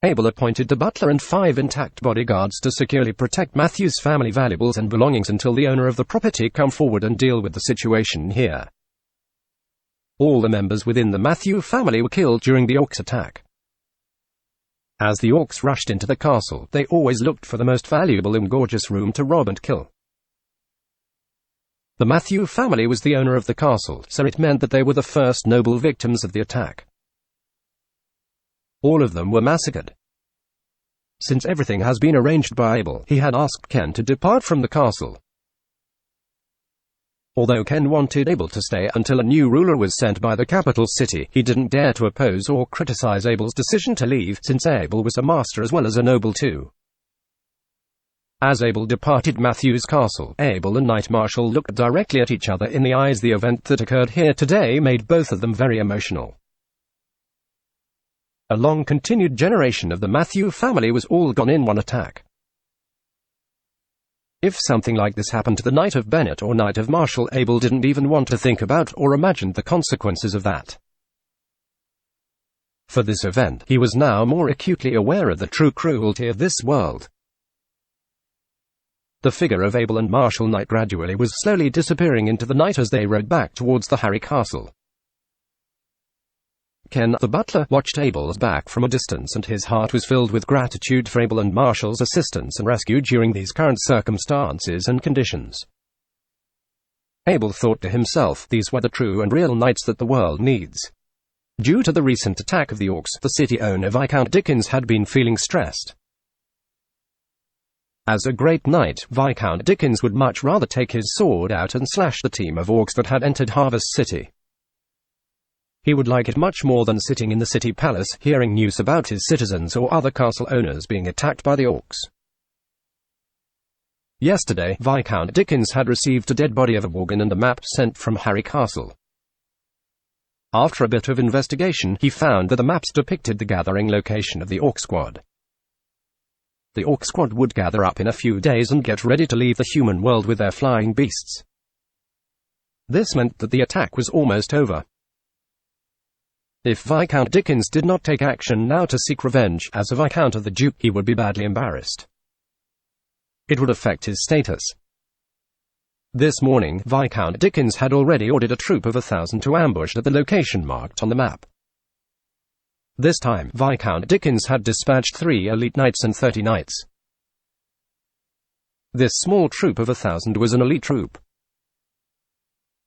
Abel appointed the butler and 5 intact bodyguards to securely protect Matthew's family valuables and belongings until the owner of the property come forward and deal with the situation here. All the members within the Matthew family were killed during the orcs' attack. As the orcs rushed into the castle, they always looked for the most valuable and gorgeous room to rob and kill. The Matthew family was the owner of the castle, so it meant that they were the first noble victims of the attack. All of them were massacred. Since everything has been arranged by Abel, he had asked Ken to depart from the castle. Although Ken wanted Abel to stay until a new ruler was sent by the capital city, he didn't dare to oppose or criticize Abel's decision to leave, since Abel was a master as well as a noble too. As Abel departed Matthew's castle, Abel and Knight Marshal looked directly at each other in the eyes. The event that occurred here today made both of them very emotional. A long-continued generation of the Matthew family was all gone in one attack. If something like this happened to the Knight of Bennett or Knight of Marshall, Abel didn't even want to think about or imagine the consequences of that. For this event, he was now more acutely aware of the true cruelty of this world. The figure of Abel and Marshall Knight gradually was slowly disappearing into the night as they rode back towards the Harry Castle. Ken, the butler, watched Abel's back from a distance, and his heart was filled with gratitude for Abel and Marshall's assistance and rescue during these current circumstances and conditions. Abel thought to himself, these were the true and real knights that the world needs. Due to the recent attack of the orcs, the city owner Viscount Dickens had been feeling stressed. As a great knight, Viscount Dickens would much rather take his sword out and slash the team of orcs that had entered Harvest City. He would like it much more than sitting in the city palace, hearing news about his citizens or other castle owners being attacked by the orcs. Yesterday, Viscount Dickens had received a dead body of a worgen and a map sent from Harry Castle. After a bit of investigation, he found that the maps depicted the gathering location of the Orc Squad. The Orc Squad would gather up in a few days and get ready to leave the human world with their flying beasts. This meant that the attack was almost over. If Viscount Dickens did not take action now to seek revenge as a Viscount of the Duke, he would be badly embarrassed. It would affect his status. This morning, Viscount Dickens had already ordered a troop of 1,000 to ambush at the location marked on the map. This time, Viscount Dickens had dispatched 3 elite knights and 30 knights. This small troop of 1,000 was an elite troop.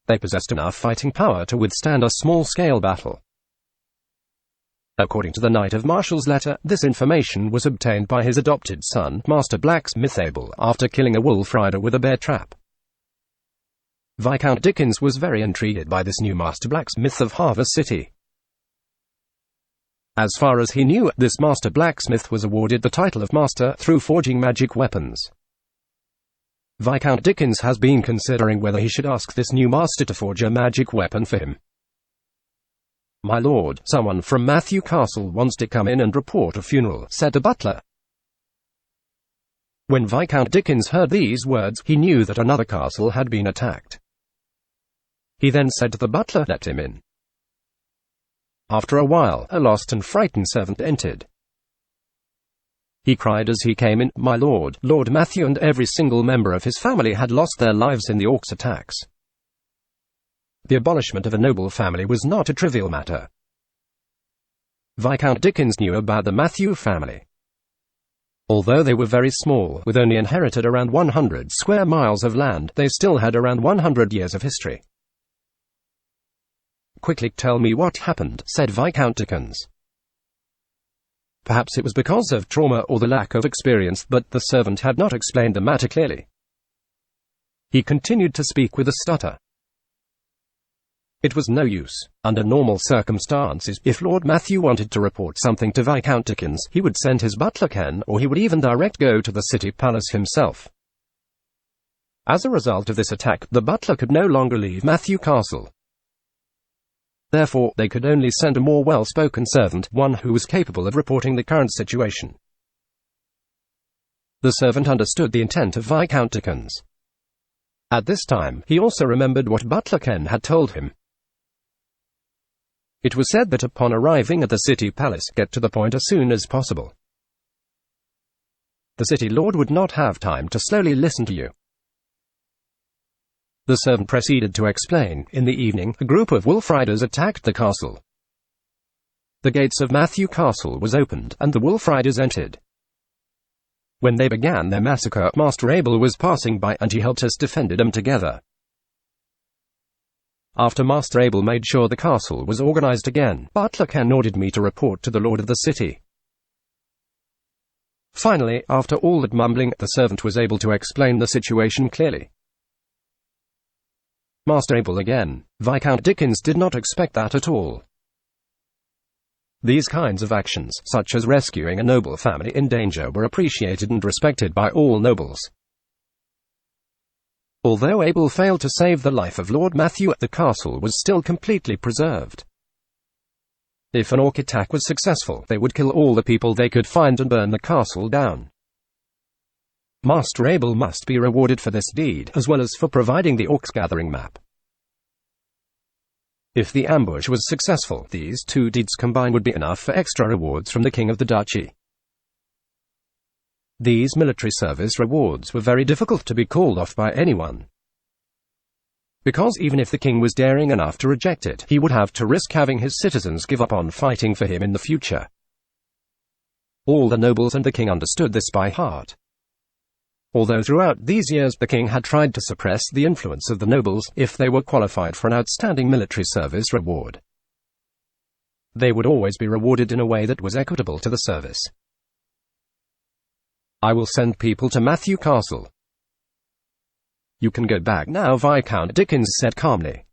They possessed enough fighting power to withstand a small-scale battle. According to the Knight of Marshall's letter, this information was obtained by his adopted son, Master Blacksmith Abel, after killing a wolf rider with a bear trap. Viscount Dickens was very intrigued by this new Master Blacksmith of Harvest City. As far as he knew, this Master Blacksmith was awarded the title of Master through forging magic weapons. Viscount Dickens has been considering whether he should ask this new master to forge a magic weapon for him. "My lord, someone from Matthew Castle wants to come in and report a funeral," said the butler. When Viscount Dickens heard these words, he knew that another castle had been attacked. He then said to the butler, "Let him in." After a while, a lost and frightened servant entered. He cried as he came in, "My lord, Lord Matthew and every single member of his family had lost their lives in the orcs' attacks." The abolishment of a noble family was not a trivial matter. Viscount Dickens knew about the Matthew family. Although they were very small, with only inherited around 100 square miles of land, they still had around 100 years of history. "Quickly tell me what happened," said Viscount Dickens. Perhaps it was because of trauma or the lack of experience, but the servant had not explained the matter clearly. He continued to speak with a stutter. It was no use. Under normal circumstances, if Lord Matthew wanted to report something to Viscount Dickens, he would send his butler Ken, or he would even direct go to the city palace himself. As a result of this attack, the butler could no longer leave Matthew Castle. Therefore, they could only send a more well-spoken servant, one who was capable of reporting the current situation. The servant understood the intent of Viscount Dickens. At this time, he also remembered what Butler Ken had told him. It was said that upon arriving at the city palace, get to the point as soon as possible. The city lord would not have time to slowly listen to you. The servant proceeded to explain. In the evening, a group of wolf riders attacked the castle. The gates of Matthew Castle was opened, and the wolf riders entered. When they began their massacre, Master Abel was passing by, and he helped us defended them together. After Master Abel made sure the castle was organized again, Butler Ken ordered me to report to the lord of the city. Finally, after all that mumbling, the servant was able to explain the situation clearly. Master Abel again. Viscount Dickens did not expect that at all. These kinds of actions, such as rescuing a noble family in danger, were appreciated and respected by all nobles. Although Abel failed to save the life of Lord Matthew, the castle was still completely preserved. If an orc attack was successful, they would kill all the people they could find and burn the castle down. Master Abel must be rewarded for this deed, as well as for providing the Orcs gathering map. If the ambush was successful, these two deeds combined would be enough for extra rewards from the king of the duchy. These military service rewards were very difficult to be called off by anyone, because even if the king was daring enough to reject it, he would have to risk having his citizens give up on fighting for him in the future. All the nobles and the king understood this by heart. Although throughout these years the king had tried to suppress the influence of the nobles if they were qualified for an outstanding military service reward, they would always be rewarded in a way that was equitable to the service. "I will send people to Matthew Castle." "You can go back now," Viscount Dickens said calmly.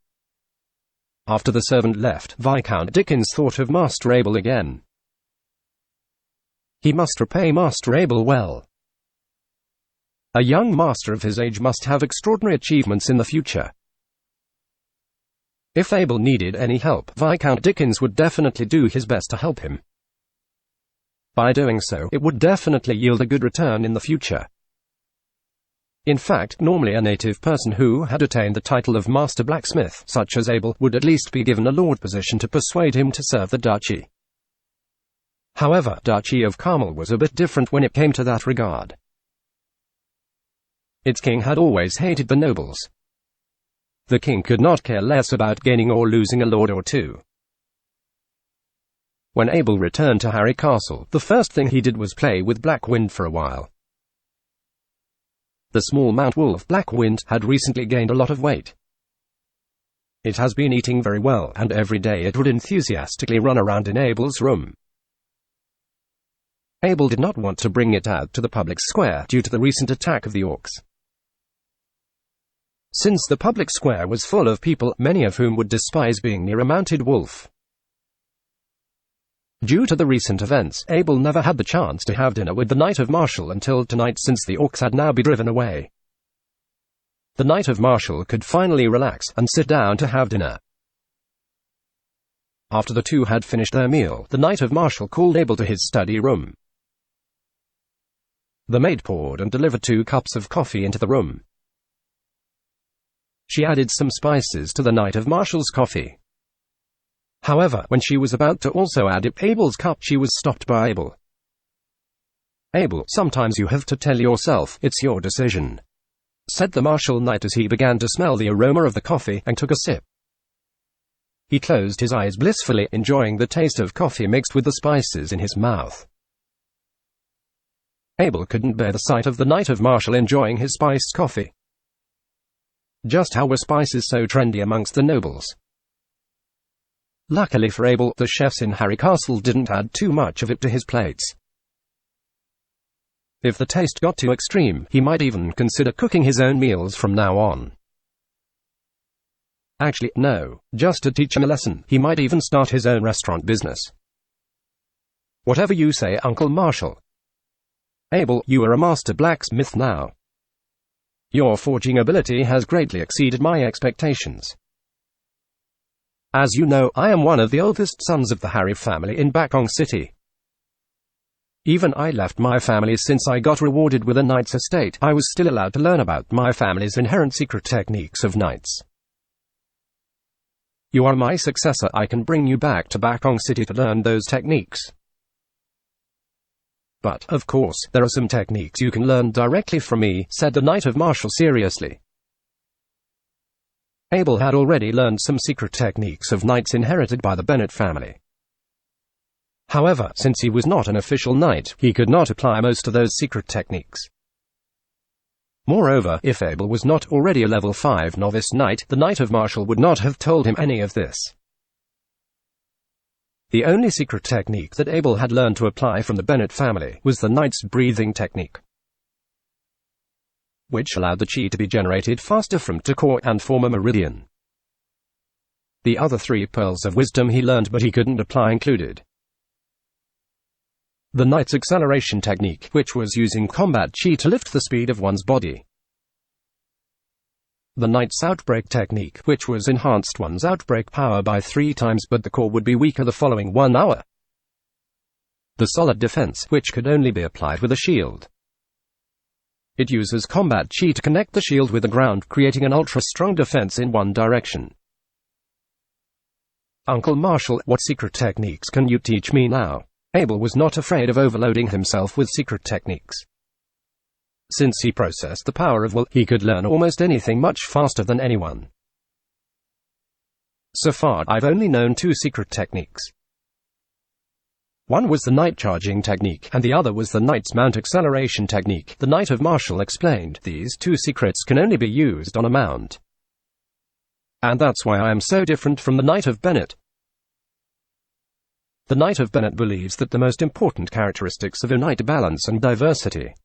After the servant left, Viscount Dickens thought of Master Abel again. He must repay Master Abel well. A young master of his age must have extraordinary achievements in the future. If Abel needed any help, Viscount Dickens would definitely do his best to help him. By doing so, it would definitely yield a good return in the future. In fact, normally a native person who had attained the title of Master Blacksmith, such as Abel, would at least be given a lord position to persuade him to serve the duchy. However, Duchy of Carmel was a bit different when it came to that regard. Its king had always hated the nobles. The king could not care less about gaining or losing a lord or two. When Abel returned to Harry Castle, the first thing he did was play with Black Wind for a while. The small Mount Wolf Black Wind had recently gained a lot of weight. It has been eating very well, and every day it would enthusiastically run around in Abel's room. Abel did not want to bring it out to the public square due to the recent attack of the Orcs. Since the public square was full of people, many of whom would despise being near a mounted wolf. Due to the recent events, Abel never had the chance to have dinner with the Knight of Marshall until tonight, since the Orcs had now been driven away. The Knight of Marshall could finally relax and sit down to have dinner. After the two had finished their meal, the Knight of Marshall called Abel to his study room. The maid poured and delivered 2 cups of coffee into the room. She added some spices to the Knight of Marshall's coffee. However, when she was about to also add Abel's cup, she was stopped by Abel. "Abel, sometimes you have to tell yourself, it's your decision," said the Marshall Knight as he began to smell the aroma of the coffee and took a sip. He closed his eyes blissfully, enjoying the taste of coffee mixed with the spices in his mouth. Abel couldn't bear the sight of the Knight of Marshall enjoying his spiced coffee. Just how were spices so trendy amongst the nobles? Luckily for Abel, the chefs in Harry Castle didn't add too much of it to his plates. If the taste got too extreme, he might even consider cooking his own meals from now on. Actually, no, just to teach him a lesson, he might even start his own restaurant business. "Whatever you say, Uncle Marshall." "Abel, you are a master blacksmith now. Your forging ability has greatly exceeded my expectations. As you know, I am one of the oldest sons of the Harry family in Bakong City. Even I left my family since I got rewarded with a knight's estate. I was still allowed to learn about my family's inherent secret techniques of knights. You are my successor. I can bring you back to Bakong City to learn those techniques. But, of course, there are some techniques you can learn directly from me," said the Knight of Marshall seriously. Abel had already learned some secret techniques of knights inherited by the Bennet family. However, since he was not an official knight, he could not apply most of those secret techniques. Moreover, if Abel was not already a level 5 novice knight, the Knight of Marshall would not have told him any of this. The only secret technique that Abel had learned to apply from the Bennet family was the knight's breathing technique, which allowed the chi to be generated faster from to core and form a meridian. The other 3 pearls of wisdom he learned but he couldn't apply included the knight's acceleration technique, which was using combat chi to lift the speed of one's body; the knight's outbreak technique, which was enhanced one's outbreak power by 3 times but the core would be weaker the following 1 hour; the solid defense, which could only be applied with a shield. It uses combat chi to connect the shield with the ground, creating an ultra-strong defense in one direction. Uncle Marshall, what secret techniques can you teach me now? Abel was not afraid of overloading himself with secret techniques. Since he possessed the power of will, he could learn almost anything much faster than anyone. So far, I've only known 2 secret techniques. One was the Knight charging technique, and the other was the Knight's mount acceleration technique. The Knight of Marshall explained, these 2 secrets can only be used on a mount. And that's why I am so different from the Knight of Bennett. The Knight of Bennett believes that the most important characteristics of a knight are balance and diversity.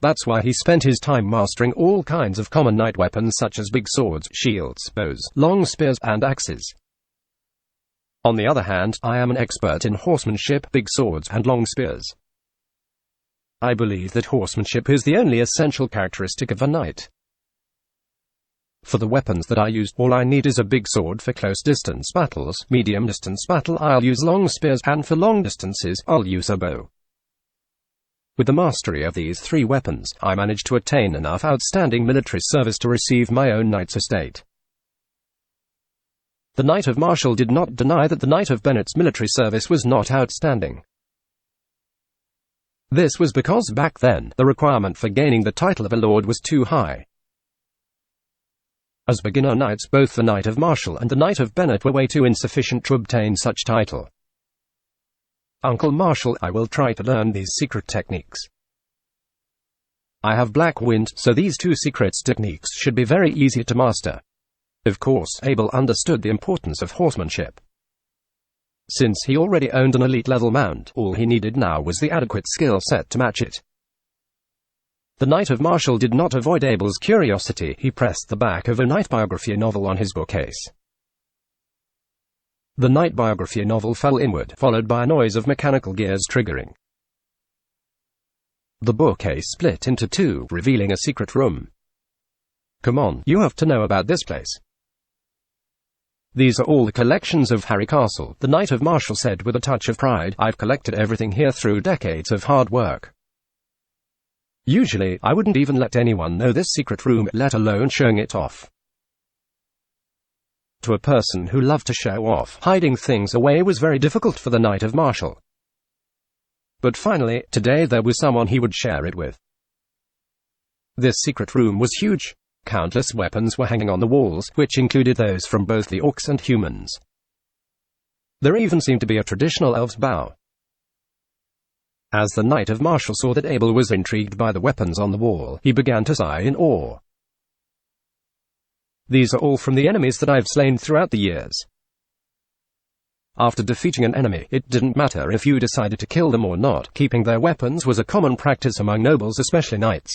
That's why he spent his time mastering all kinds of common knight weapons such as big swords, shields, bows, long spears, and axes. On the other hand, I am an expert in horsemanship, big swords, and long spears. I believe that horsemanship is the only essential characteristic of a knight. For the weapons that I use, all I need is a big sword for close-distance battles, medium-distance battle I'll use long spears, and for long distances, I'll use a bow. With the mastery of these 3 weapons, I managed to attain enough outstanding military service to receive my own knight's estate. The Knight of Marshall did not deny that the Knight of Bennett's military service was not outstanding. This was because back then, the requirement for gaining the title of a lord was too high. As beginner knights, both the Knight of Marshall and the Knight of Bennett were way too insufficient to obtain such title. Uncle Marshall, I will try to learn these secret techniques. I have black wind, so these 2 secret techniques should be very easy to master. Of course, Abel understood the importance of horsemanship. Since he already owned an elite-level mount, all he needed now was the adequate skill set to match it. The Knight of Marshall did not avoid Abel's curiosity. He pressed the back of a knight biography novel on his bookcase. The knight biography novel fell inward, followed by a noise of mechanical gears triggering. The bookcase split into 2, revealing a secret room. Come on, you have to know about this place. These are all the collections of Harry Castle, the Knight of Marshall said with a touch of pride. I've collected everything here through decades of hard work. Usually, I wouldn't even let anyone know this secret room, let alone showing it off. To a person who loved to show off, hiding things away was very difficult for the Knight of Marshall. But finally, today there was someone he would share it with. This secret room was huge. Countless weapons were hanging on the walls, which included those from both the orcs and humans. There even seemed to be a traditional elf's bow. As the Knight of Marshall saw that Abel was intrigued by the weapons on the wall, he began to sigh in awe. These are all from the enemies that I've slain throughout the years. After defeating an enemy, it didn't matter if you decided to kill them or not. Keeping their weapons was a common practice among nobles, especially knights.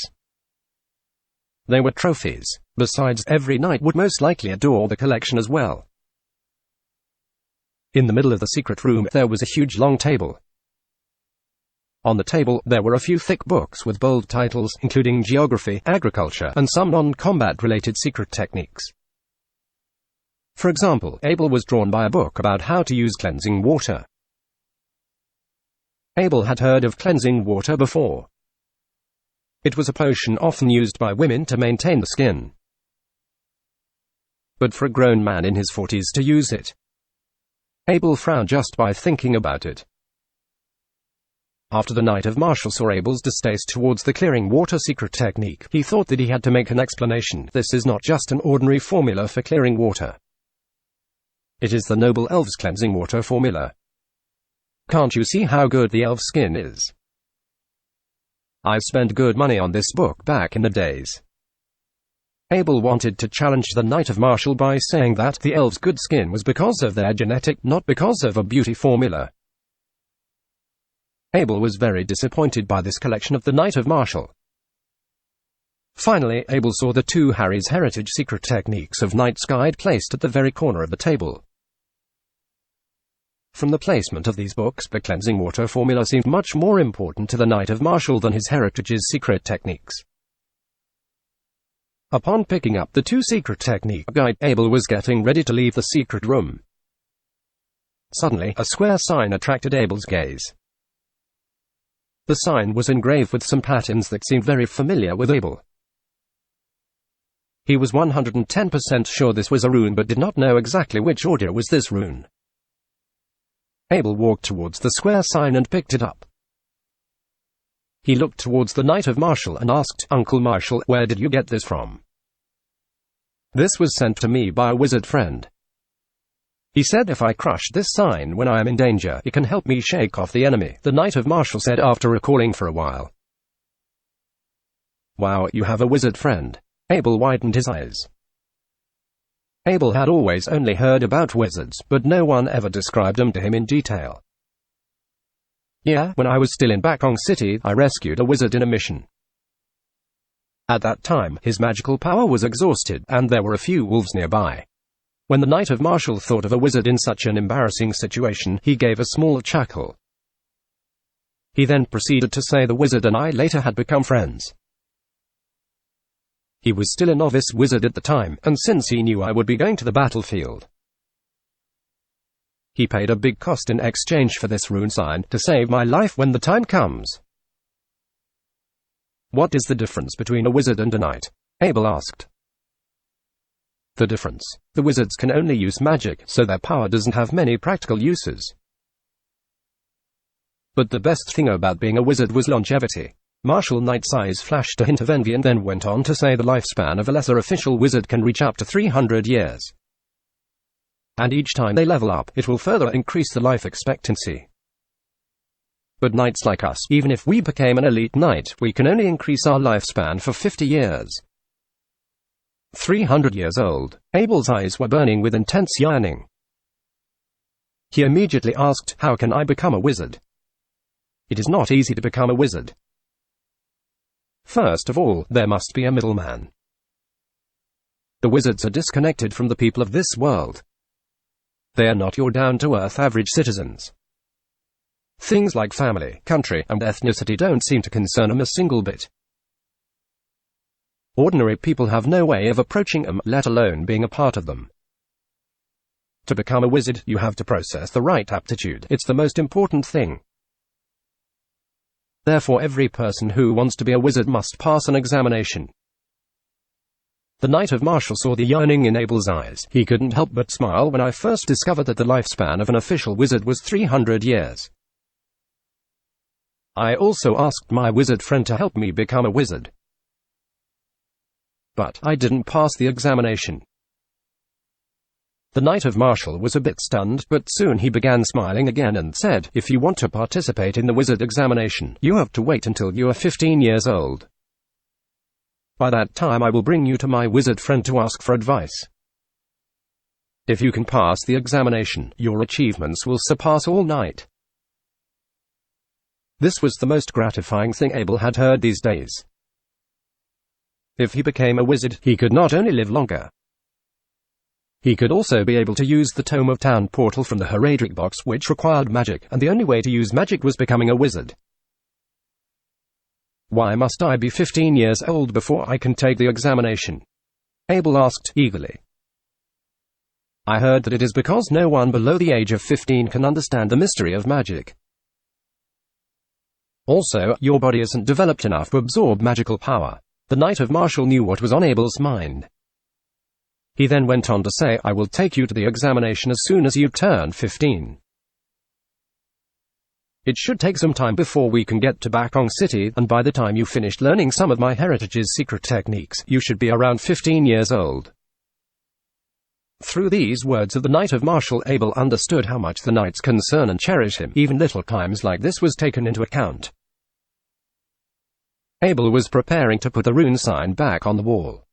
They were trophies. Besides, every knight would most likely adore the collection as well. In the middle of the secret room, there was a huge long table. On the table, there were a few thick books with bold titles, including geography, agriculture, and some non-combat related secret techniques. For example, Abel was drawn by a book about how to use cleansing water. Abel had heard of cleansing water before. It was a potion often used by women to maintain the skin. But for a grown man in his 40s to use it, Abel frowned just by thinking about it. After the Knight of Marshall saw Abel's distaste towards the clearing water secret technique, he thought that he had to make an explanation. This is not just an ordinary formula for clearing water. It is the noble elf's cleansing water formula. Can't you see how good the elf's skin is? I've spent good money on this book back in the days. Abel wanted to challenge the Knight of Marshall by saying that the elves' good skin was because of their genetic, not because of a beauty formula. Abel was very disappointed by this collection of the Knight of Marshall. Finally, Abel saw the 2 Harry's Heritage secret techniques of Knight's Guide placed at the very corner of the table. From the placement of these books, the cleansing water formula seemed much more important to the Knight of Marshall than his Heritage's secret techniques. Upon picking up the 2 secret technique guide, Abel was getting ready to leave the secret room. Suddenly, a square sign attracted Abel's gaze. The sign was engraved with some patterns that seemed very familiar with Abel. He was 110% sure this was a rune but did not know exactly which order was this rune. Abel walked towards the square sign and picked it up. He looked towards the Knight of Marshall and asked, "Uncle Marshall, where did you get this from?" "This was sent to me by a wizard friend. He said if I crush this sign when I am in danger, it can help me shake off the enemy," the Knight of Marshall said after recalling for a while. "Wow, you have a wizard friend." Abel widened his eyes. Abel had always only heard about wizards, but no one ever described them to him in detail. "Yeah, when I was still in Bakong City, I rescued a wizard in a mission. At that time, his magical power was exhausted, and there were a few wolves nearby. When the Knight of Marshall thought of a wizard in such an embarrassing situation, he gave a small chuckle. He then proceeded to say the wizard and I later had become friends. He was still a novice wizard at the time, and since he knew I would be going to the battlefield, he paid a big cost in exchange for this rune sign to save my life when the time comes." "What is the difference between a wizard and a knight?" Abel asked. "The difference: the wizards can only use magic, so their power doesn't have many practical uses. But the best thing about being a wizard was longevity." Marshall Knight's eyes flashed a hint of envy and then went on to say the lifespan of a lesser official wizard can reach up to 300 years. And each time they level up, it will further increase the life expectancy. But knights like us, even if we became an elite knight, we can only increase our lifespan for 50 years. 300 years old. Abel's eyes were burning with intense yearning. He immediately asked, "How can I become a wizard?" "It is not easy to become a wizard. First of all, there must be a middleman. The wizards are disconnected from the people of this world. They are not your down-to-earth average citizens. Things like family, country, and ethnicity don't seem to concern them a single bit. Ordinary people have no way of approaching them, let alone being a part of them. To become a wizard, you have to possess the right aptitude. It's the most important thing. Therefore, every person who wants to be a wizard must pass an examination." The Knight of Marshall saw the yearning in Abel's eyes. He couldn't help but smile when I first discovered that the lifespan of an official wizard was 300 years. I also asked my wizard friend to help me become a wizard. But I didn't pass the examination. The Knight of Marshall was a bit stunned, but soon he began smiling again and said, "If you want to participate in the wizard examination, you have to wait until you are 15 years old. By that time I will bring you to my wizard friend to ask for advice. If you can pass the examination, your achievements will surpass all knight." This was the most gratifying thing Abel had heard these days. If he became a wizard, he could not only live longer, he could also be able to use the Tome of Town portal from the Heredric box, which required magic, and the only way to use magic was becoming a wizard. "Why must I be 15 years old before I can take the examination?" Abel asked eagerly. "I heard that it is because no one below the age of 15 can understand the mystery of magic. Also, your body isn't developed enough to absorb magical power." The Knight of Marshall knew what was on Abel's mind. He then went on to say, "I will take you to the examination as soon as you turn 15. It should take some time before we can get to Bakong City, and by the time you finished learning some of my heritage's secret techniques, you should be around 15 years old." Through these words of the Knight of Marshall, Abel understood how much the knights concern and cherish him. Even little crimes like this was taken into account. Abel was preparing to put the rune sign back on the wall.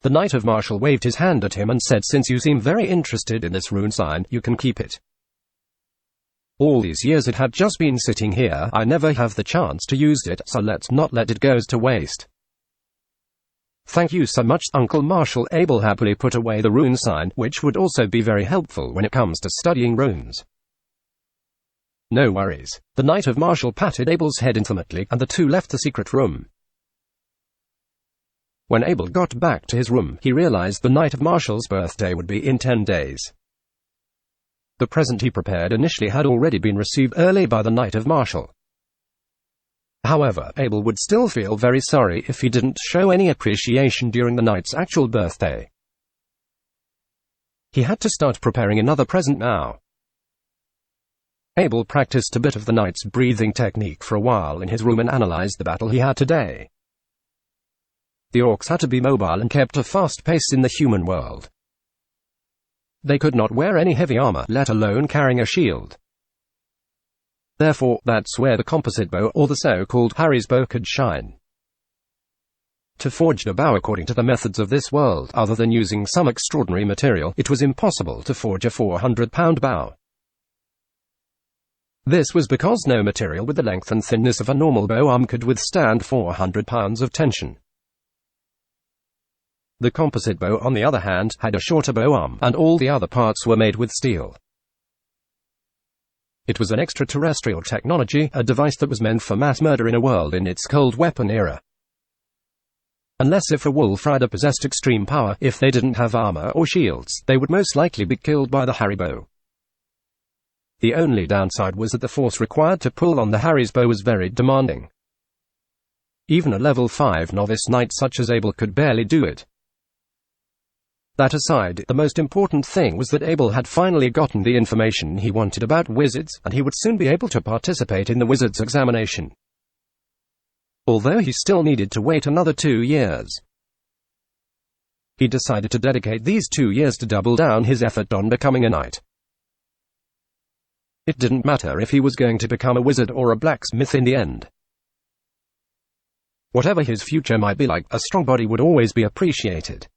The Knight of Marshall waved his hand at him and said, "Since you seem very interested in this rune sign, you can keep it. All these years it had just been sitting here, I never have the chance to use it, so let's not let it go to waste." "Thank you so much, Uncle Marshall." Abel happily put away the rune sign, which would also be very helpful when it comes to studying runes. "No worries." The Knight of Marshall patted Abel's head intimately, and the two left the secret room. When Abel got back to his room, he realized the Knight of Marshall's birthday would be in 10 days. The present he prepared initially had already been received early by the Knight of Marshall. However, Abel would still feel very sorry if he didn't show any appreciation during the knight's actual birthday. He had to start preparing another present now. Abel practiced a bit of the knight's breathing technique for a while in his room and analyzed the battle he had today. The orcs had to be mobile and kept a fast pace in the human world. They could not wear any heavy armor, let alone carrying a shield. Therefore, that's where the composite bow, or the so-called Harry's bow, could shine. To forge a bow according to the methods of this world, other than using some extraordinary material, it was impossible to forge a 400-pound bow. This was because no material with the length and thinness of a normal bow arm could withstand 400 pounds of tension. The composite bow, on the other hand, had a shorter bow arm, and all the other parts were made with steel. It was an extraterrestrial technology, a device that was meant for mass murder in a world in its cold weapon era. Unless if a wolf rider possessed extreme power, if they didn't have armor or shields, they would most likely be killed by the Harry bow. The only downside was that the force required to pull on the Harry's bow was very demanding. Even a level 5 novice knight such as Abel could barely do it. That aside, the most important thing was that Abel had finally gotten the information he wanted about wizards, and he would soon be able to participate in the wizard's examination. Although he still needed to wait another 2 years. He decided to dedicate these 2 years to double down his effort on becoming a knight. It didn't matter if he was going to become a wizard or a blacksmith in the end. Whatever his future might be like, a strong body would always be appreciated.